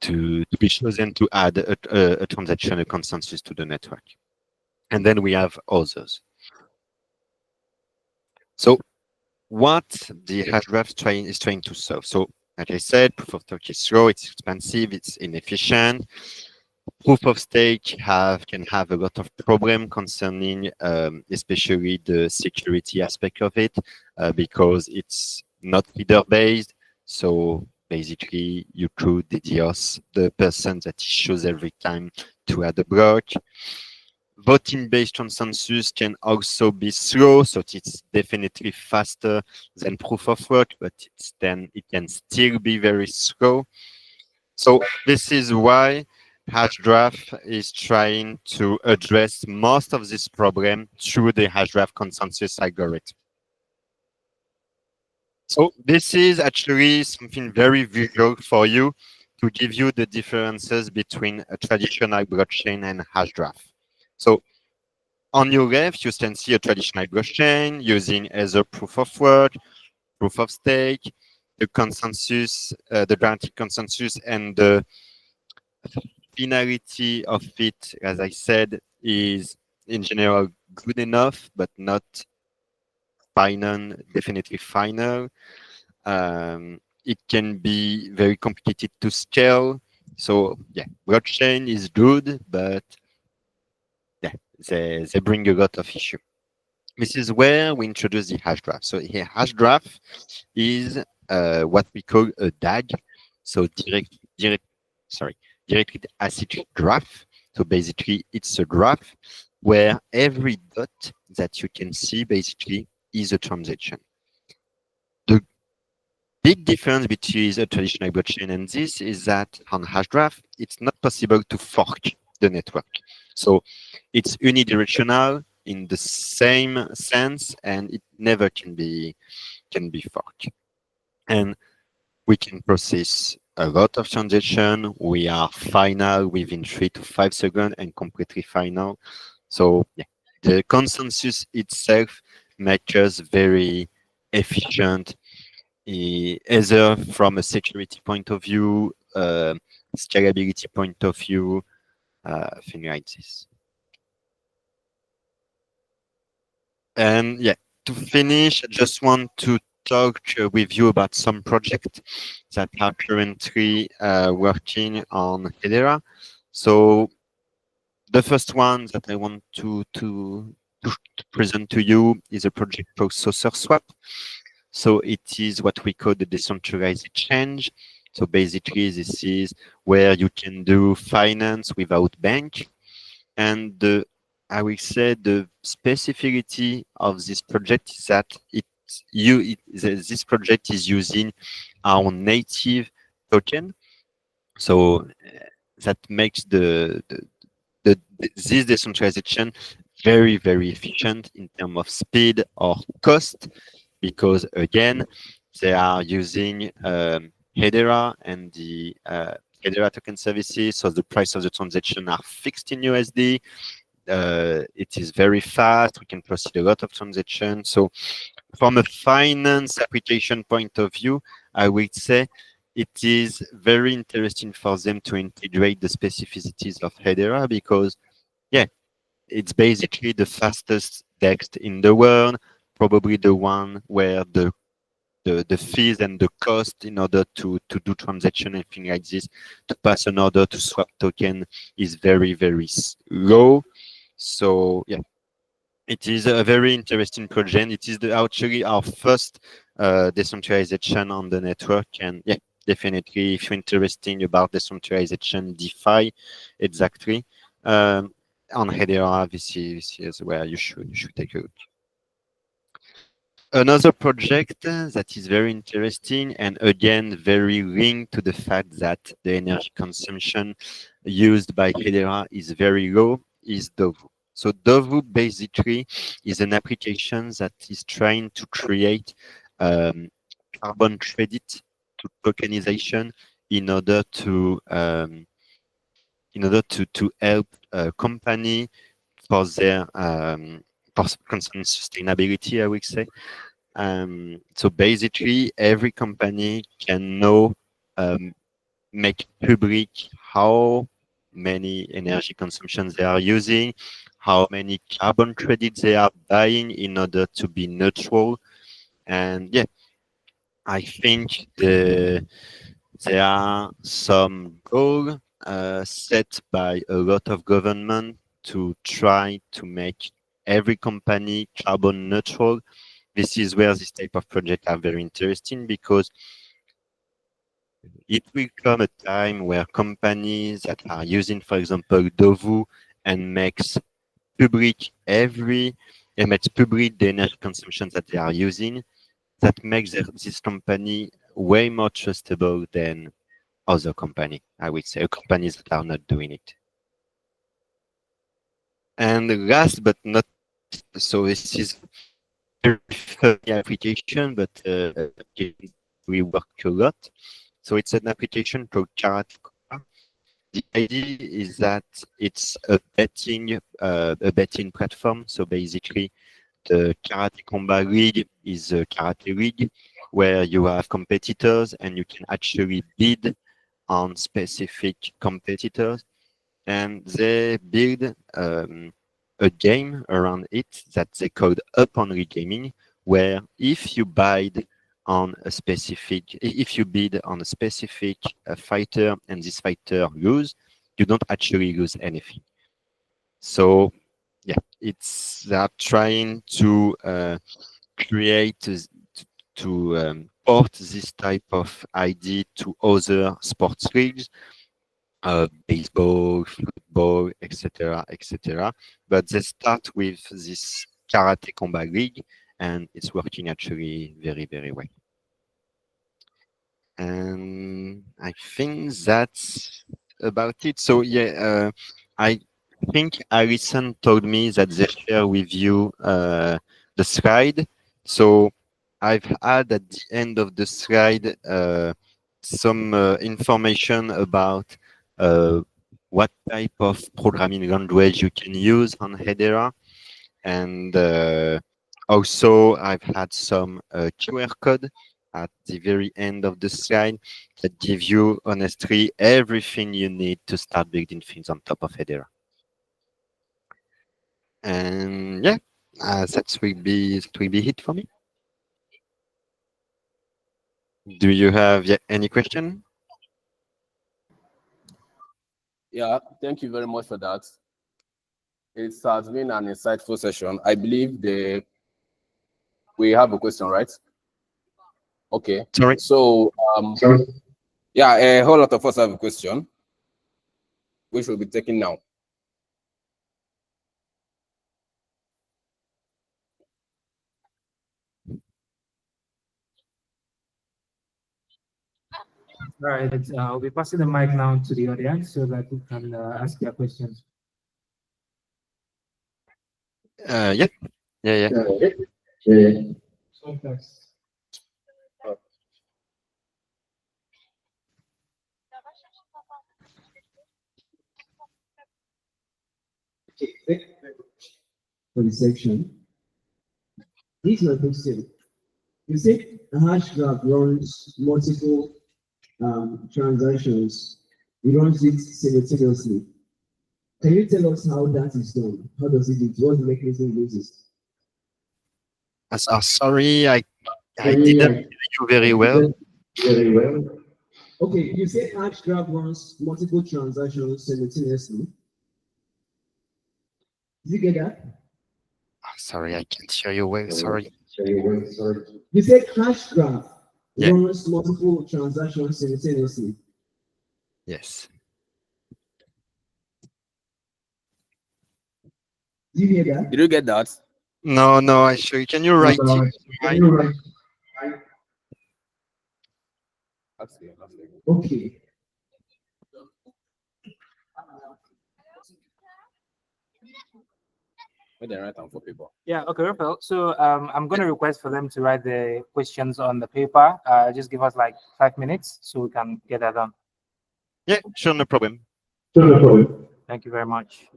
chosen to add a transaction, a consensus to the network. And then we have others. So what the Hashgraph is trying to solve. So like I said, proof of stake is slow, it's expensive, it's inefficient. Proof of stake can have a lot of problem concerning especially the security aspect of it because it's not reader based. So basically you could DDoS the person that issues every time to add a block. Voting based consensus can also be slow, so it's definitely faster than proof of work, but it can still be very slow. So this is why Hashgraph is trying to address most of this problem through the Hashgraph consensus algorithm. So this is actually something very visual for you to give you the differences between a traditional blockchain and Hashgraph. So on your left, you can see a traditional blockchain using either proof of work, proof of stake, the consensus, the guaranteed consensus, and the finality of it, as I said, is in general good enough, but not final, definitely final. It can be very complicated to scale. So yeah, blockchain is good, but yeah, they bring a lot of issues. This is where we introduce the Hashgraph. So here, Hashgraph is what we call a DAG, so directly acyclic graph. So basically, it's a graph where every dot that you can see basically is a transaction. The big difference between a traditional blockchain and this is that on Hashgraph, it's not possible to fork the network. So it's unidirectional in the same sense, and it never can be forked. And we can process a lot of transaction. We are final within 3 to 5 seconds and completely final. So yeah, the consensus itself makes us very efficient, either from a security point of view, scalability point of view, things like this. And yeah, to finish, I just want to talk with you about some projects that are currently working on Hedera. So the first one that I want to present to you is a project called Saucer Swap. So it is what we call the decentralized exchange. So basically, this is where you can do finance without bank. And I will say the specificity of this project is that this project is using our native token. So that makes this decentralization very, very efficient in terms of speed or cost, because again, they are using Hedera and the Hedera token services. So the price of the transaction are fixed in USD. It is very fast. We can proceed a lot of transactions. So from a finance application point of view, I would say it is very interesting for them to integrate the specificities of Hedera because, yeah, it's basically the fastest DEX in the world. probably the one where the fees and the cost in order to do transaction and things like this, to pass an order to swap token is very, very low. So yeah, it is a very interesting project. It is actually our first decentralization on the network. And yeah, definitely, if you're interested about decentralization, DeFi, exactly, on Hedera, this is where you should take a look. Another project that is very interesting and again very linked to the fact that the energy consumption used by Hedera is very low is Dovu. So Dovu basically is an application that is trying to create carbon credit to tokenization in order to help a company for their concerning sustainability, I would say. So basically, every company can now make public how many energy consumptions they are using, how many carbon credits they are buying in order to be neutral. And yeah, I think there are some goals set by a lot of government to try to make every company carbon neutral. This is where this type of projects are very interesting because it will come a time where companies that are using, for example, Dovu and makes public the energy consumption that they are using, that makes this company way more trustable than other company, I would say, companies that are not doing it. And last but not, so this is very funny application, but we work a lot. So it's an application called Karate. The idea is that it's a betting platform. So basically, the Karate Combat League is a karate league where you have competitors and you can actually bid on specific competitors, and they build a game around it that they call up-only gaming, where if you bid on a specific fighter and this fighter lose, you don't actually lose anything. So yeah, they are trying to create port this type of idea to other sports leagues, baseball, football, etc., etc. But they start with this Karate Combat League, and it's working actually very, very well. And I think that's about it. So yeah, I think Alison told me that they share with you the slide. So I've had at the end of the slide some information about what type of programming language you can use on Hedera. And also I've had some QR code at the very end of the slide that give you honestly everything you need to start building things on top of Hedera. And yeah, that will be it for me. Do you have any question? Yeah, thank you very much for that. It has been an insightful session. I believe we have a question, right? Okay. Sorry. So, yeah, a whole lot of us have a question, which we'll be taking now. All right, I'll be passing the mic now to the audience so that you can ask your questions. Yeah. So first. Okay, thank you very much for the section. This is my question. You said a Hashgraph runs multiple transactions. It runs it simultaneously. Can you tell us how that is done? How does it do? What the mechanism uses? Sorry, I didn't hear you very well. Very well. Okay, you said Hashgraph runs multiple transactions simultaneously. Did you get that? Sorry, I can't hear you well. Sorry. You said Hashgraph Yeah. runs multiple transactions simultaneously. Yes. Did you hear that? Did you get that? No, actually, can you write it? Right? Okay. For people. Yeah, okay, Raphael. So I'm going to request for them to write the questions on the paper. Just give us like 5 minutes so we can get that done. Yeah, sure, no problem. Thank you very much.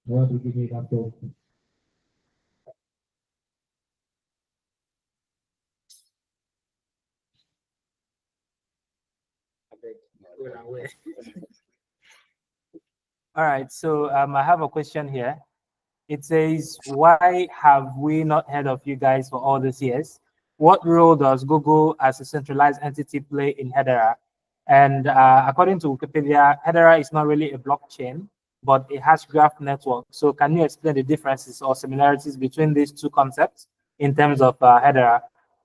What did you make up of? All right, so I have a question here. It says, why have we not heard of you guys for all these years? What role does Google as a centralized entity play in Hedera? And according to Wikipedia, Hedera is not really a blockchain, but a Hashgraph network. So can you explain the differences or similarities between these two concepts in terms of Hedera?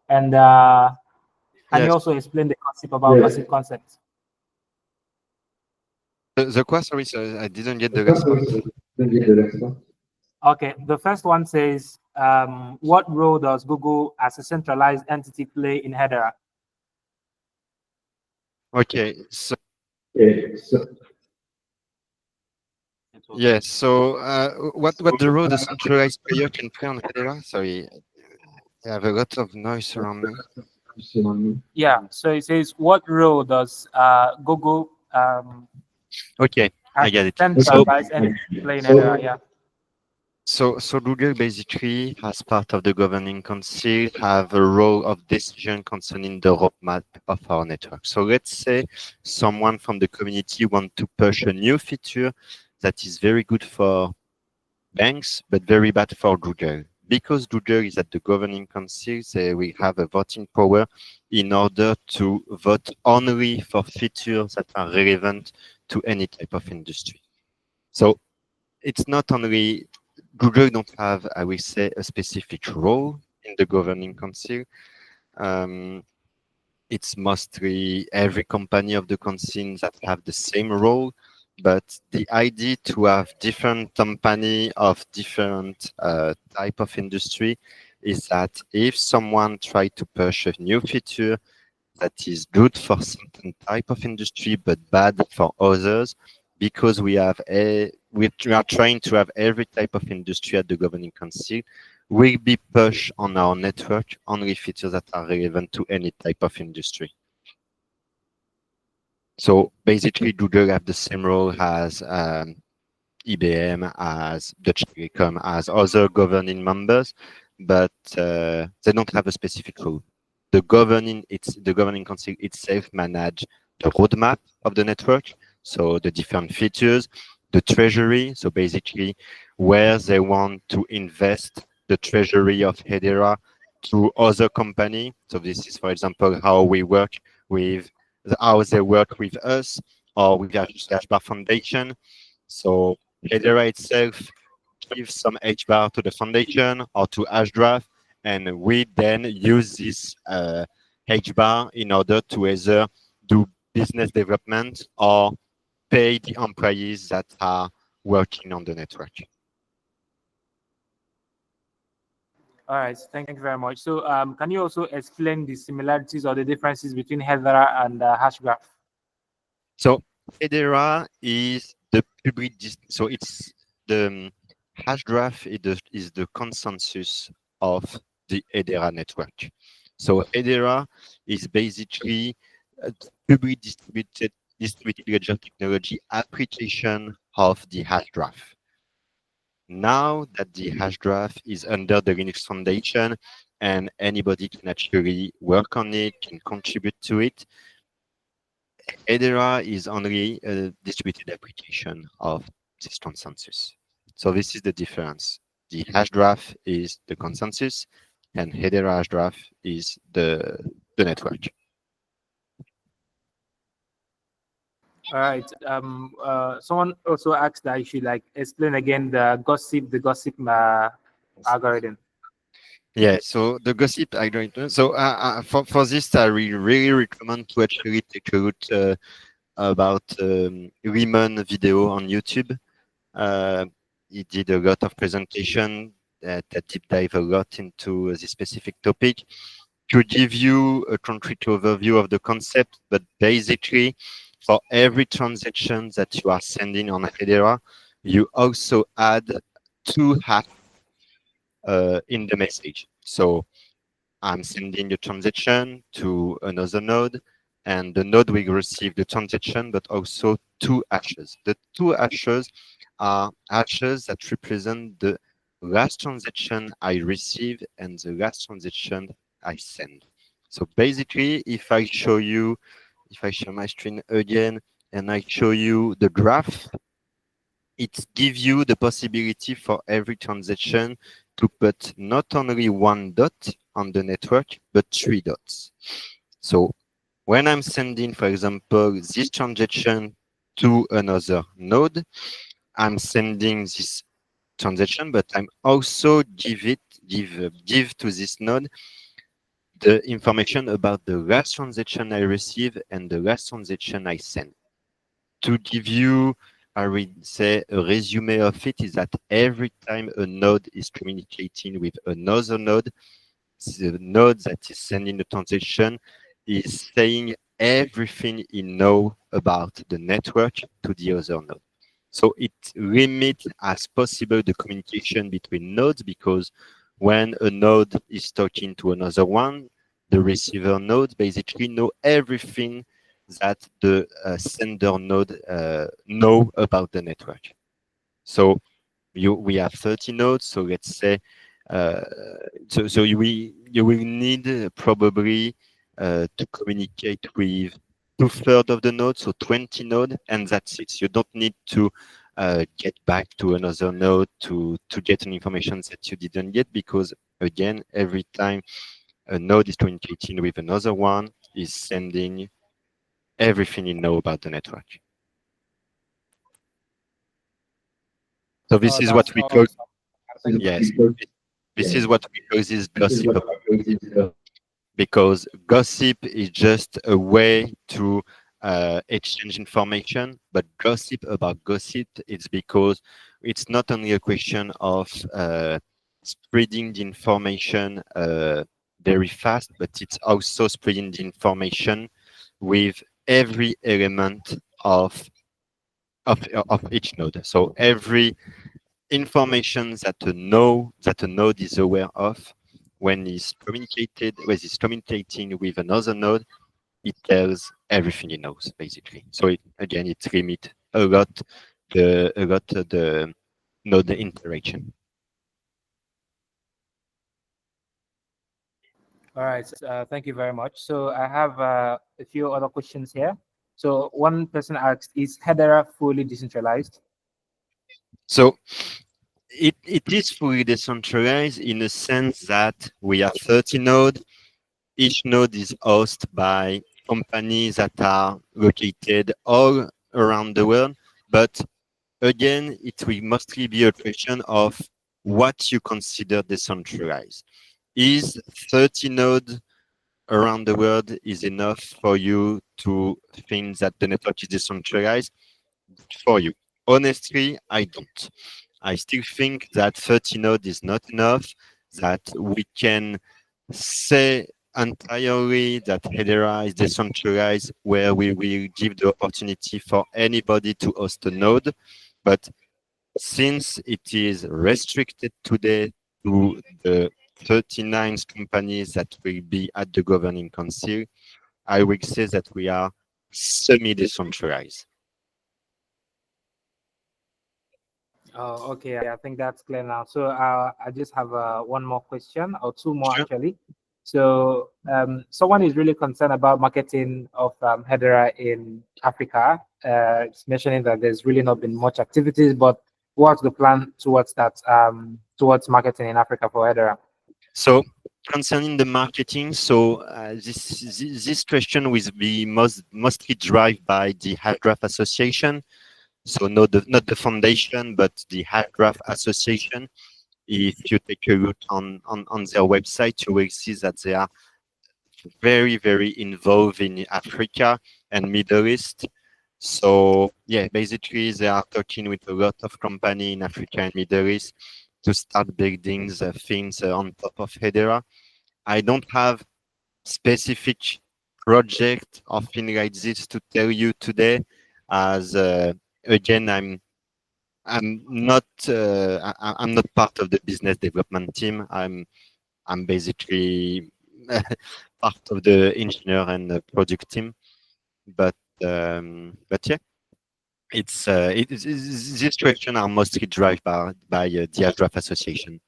And can you also explain the concept about passive concepts? The question, sorry, I didn't get the response. Okay, the first one says, what role does Google as a centralized entity play in Hedera? Okay, so yes, so what the role the centralized player can play on Hedera? Sorry, I have a lot of noise around me. Yeah, so it says, what role does Google Okay, I get it. centralized entity play in Hedera? Yeah. So Google basically, as part of the governing council, have a role of decision concerning the roadmap of our network. So let's say someone from the community want to push a new feature that is very good for banks, but very bad for Google. Because Google is at the governing council, they will have a voting power in order to vote only for features that are relevant to any type of industry. So it's not only Google don't have, I will say, a specific role in the governing council. It's mostly every company of the council that have the same role, but the idea to have different company of different type of industry is that if someone try to push a new feature that is good for certain type of industry but bad for others, because we are trying to have every type of industry at the governing council, will be pushed on our network only features that are relevant to any type of industry. So basically, Google have the same role as IBM, as Dutch Telecom, as other governing members, but they don't have a specific role. The governing council itself manage the roadmap of the network, so the different features, the treasury, so basically where they want to invest the treasury of Hedera to other company. So this is, for example, how we work with, how they work with us or with the Hashgraph Foundation. So Hedera itself gives some HBAR to the foundation or to Hashgraph, and we then use this HBAR in order to either do business development or pay the employees that are working on the network. All right, thank you very much. So can you also explain the similarities or the differences between Hedera and Hashgraph? So Hedera is the public, so it's the Hashgraph is the consensus of the Hedera network. So Hedera is basically a publicly distributed ledger technology application of the Hashgraph. Now that the Hashgraph is under the Linux Foundation and anybody can actually work on it, can contribute to it, Hedera is only a distributed application of this consensus. So this is the difference. The Hashgraph is the consensus, and Hedera Hashgraph is the network. All right. Someone also asked that I should like explain again the gossip algorithm. Yeah, so the gossip algorithm. So for this, I really recommend to actually take a look about Raymond video on YouTube. He did a lot of presentation that deep dive a lot into this specific topic. To give you a concrete overview of the concept, but basically, for every transaction that you are sending on Hedera, you also add 2 hashes in the message. So I'm sending the transaction to another node, and the node will receive the transaction, but also 2 hashes. The 2 hashes are hashes that represent the last transaction I receive and the last transaction I send. So basically, if I share my screen again and I show you the graph, it gives you the possibility for every transaction to put not only 1 dot on the network, but 3 dots. So when I'm sending, for example, this transaction to another node, I'm sending this transaction, but I'm also give to this node the information about the last transaction I receive and the last transaction I send. To give you, I would say, a resume of it is that every time a node is communicating with another node, the node that is sending the transaction is saying everything it knows about the network to the other node. So it limits as possible the communication between nodes, because when a node is talking to another one, the receiver node basically know everything that the sender node know about the network. So we have 30 nodes. So let's say, so you will need probably to communicate with 2/3 of the nodes, so 20 nodes, and that's it. You don't need to get back to another node to get an information that you didn't get, because again, every time a node is communicating with another one, is sending everything you know about the network. So this is what we call, yes, this is what we call this gossip, because gossip is just a way to exchange information. But gossip about gossip, it's because it's not only a question of spreading the information very fast, but it's also spreading the information with every element of each node. So every information that a node is aware of, when it's communicating with another node, it tells everything it knows, basically. So it limits a lot the node interaction. All right. Thank you very much. So I have a few other questions here. So one person asked, is Hedera fully decentralized? So it is fully decentralized in the sense that we have 30 nodes. Each node is hosted by companies that are located all around the world. But again, it will mostly be a question of what you consider decentralized. Is 30 nodes around the world is enough for you to think that the network is decentralized? For you, honestly, I don't. I still think that 30 nodes is not enough, that we can say entirely that Hedera is decentralized, where we will give the opportunity for anybody to host a node. But since it is restricted today to the 39 companies that will be at the governing council, I will say that we are semi-decentralized. Oh, okay. I think that's clear now. So I just have one more question, or two more Sure. actually. So someone is really concerned about marketing of Hedera in Africa. It's mentioning that there's really not been much activities, but what's the plan towards that, towards marketing in Africa for Hedera? So concerning the marketing, so this question will be mostly driven by the Hashgraph Association. So not the foundation, but the Hashgraph Association. If you take a look on their website, you will see that they are very, very involved in Africa and Middle East. So yeah, basically they are talking with a lot of companies in Africa and Middle East to start building the things on top of Hedera. I don't have specific project or thing like this to tell you today, as again I'm not I'm not part of the business development team. I'm basically part of the engineer and the project team. But yeah, these questions are mostly driven by the Hashgraph Association.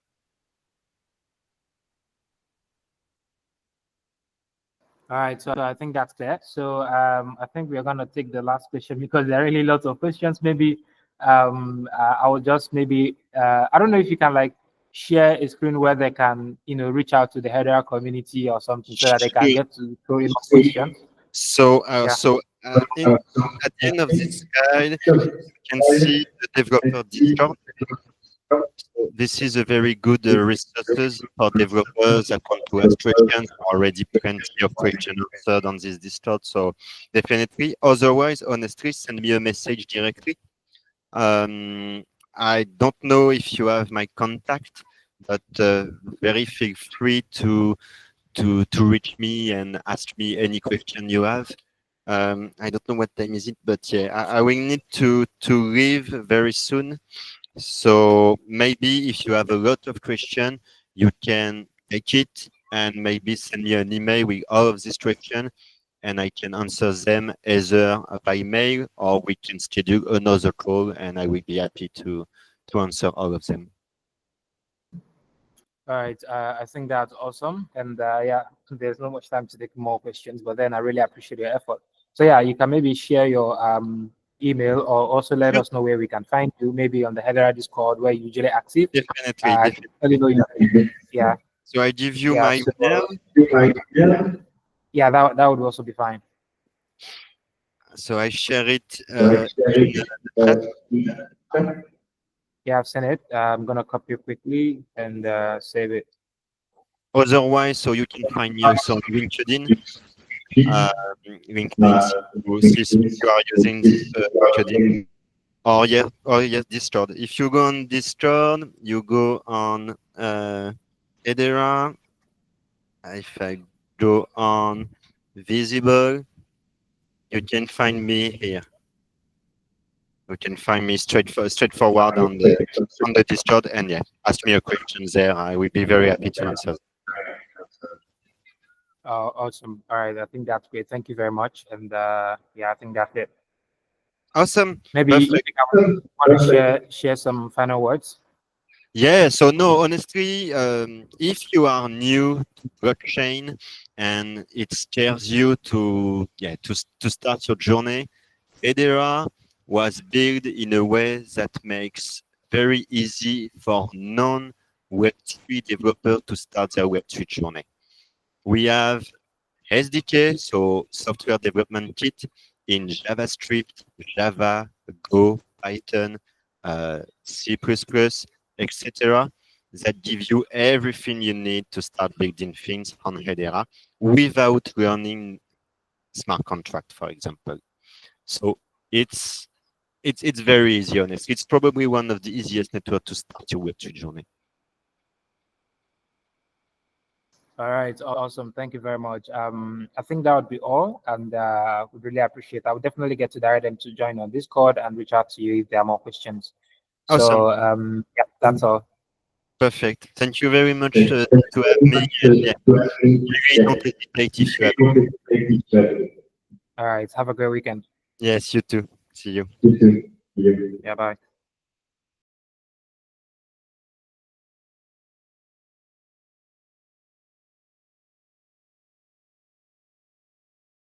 All right, so I think that's clear. So I think we're gonna take the last question because there are really lots of questions. Maybe I will just maybe I don't know if you can like share a screen where they can reach out to the Hedera community or something so that they can get to throw in questions. So Yeah. at the end of this guide, you can see the developer Discord. So this is a very good resources for developers that want to ask questions. Already plenty of questions answered on this Discord. So definitely. Otherwise, honestly, send me a message directly. I don't know if you have my contact, but very feel free to reach me and ask me any question you have. I don't know what time is it, but yeah, I will need to leave very soon. So maybe if you have a lot of questions, you can take it and maybe send me an email with all of these questions, and I can answer them either by mail or we can schedule another call, and I will be happy to answer all of them. All right, I think that's awesome. And yeah, there's not much time to take more questions, but then I really appreciate your effort. So yeah, you can maybe share your email or also let us know where we can find you, maybe on the Hedera Discord where you usually active. Definitely. Yeah. So I give you my email. Yeah, that would also be fine. So I share it in the chat. Yeah, I've sent it. I'm gonna copy it quickly and save it. Otherwise, so you can find me also on LinkedIn. LinkedIn, if you are using this LinkedIn. Or yes, Discord. If you go on Discord, you go on Hedera. If I go on Visible, you can find me here. You can find me straightforward on the Discord, and yeah, ask me a question there. I will be very happy to answer. Oh, awesome. All right, I think that's great. Thank you very much. And yeah, I think that's it. Awesome. Maybe you want to share some final words. Yeah, so no, honestly, if you are new to blockchain and it scares you to start your journey, Hedera was built in a way that makes very easy for non-Web3 developers to start their Web3 journey. We have SDK, so software development kit in JavaScript, Java, Go, Python, C++, etc., that give you everything you need to start building things on Hedera without learning smart contract, for example. So it's very easy, honestly. It's probably one of the easiest networks to start your Web3 journey. All right, awesome. Thank you very much. I think that would be all, and we really appreciate it. I would definitely get to direct them to join on Discord and reach out to you if there are more questions. Awesome. So yeah, that's all. Perfect. Thank you very much to have me. And, yeah, really don't hesitate if you have. All right. Have a great weekend. Yes, you too. See you. You too. Yeah. Yeah. Bye.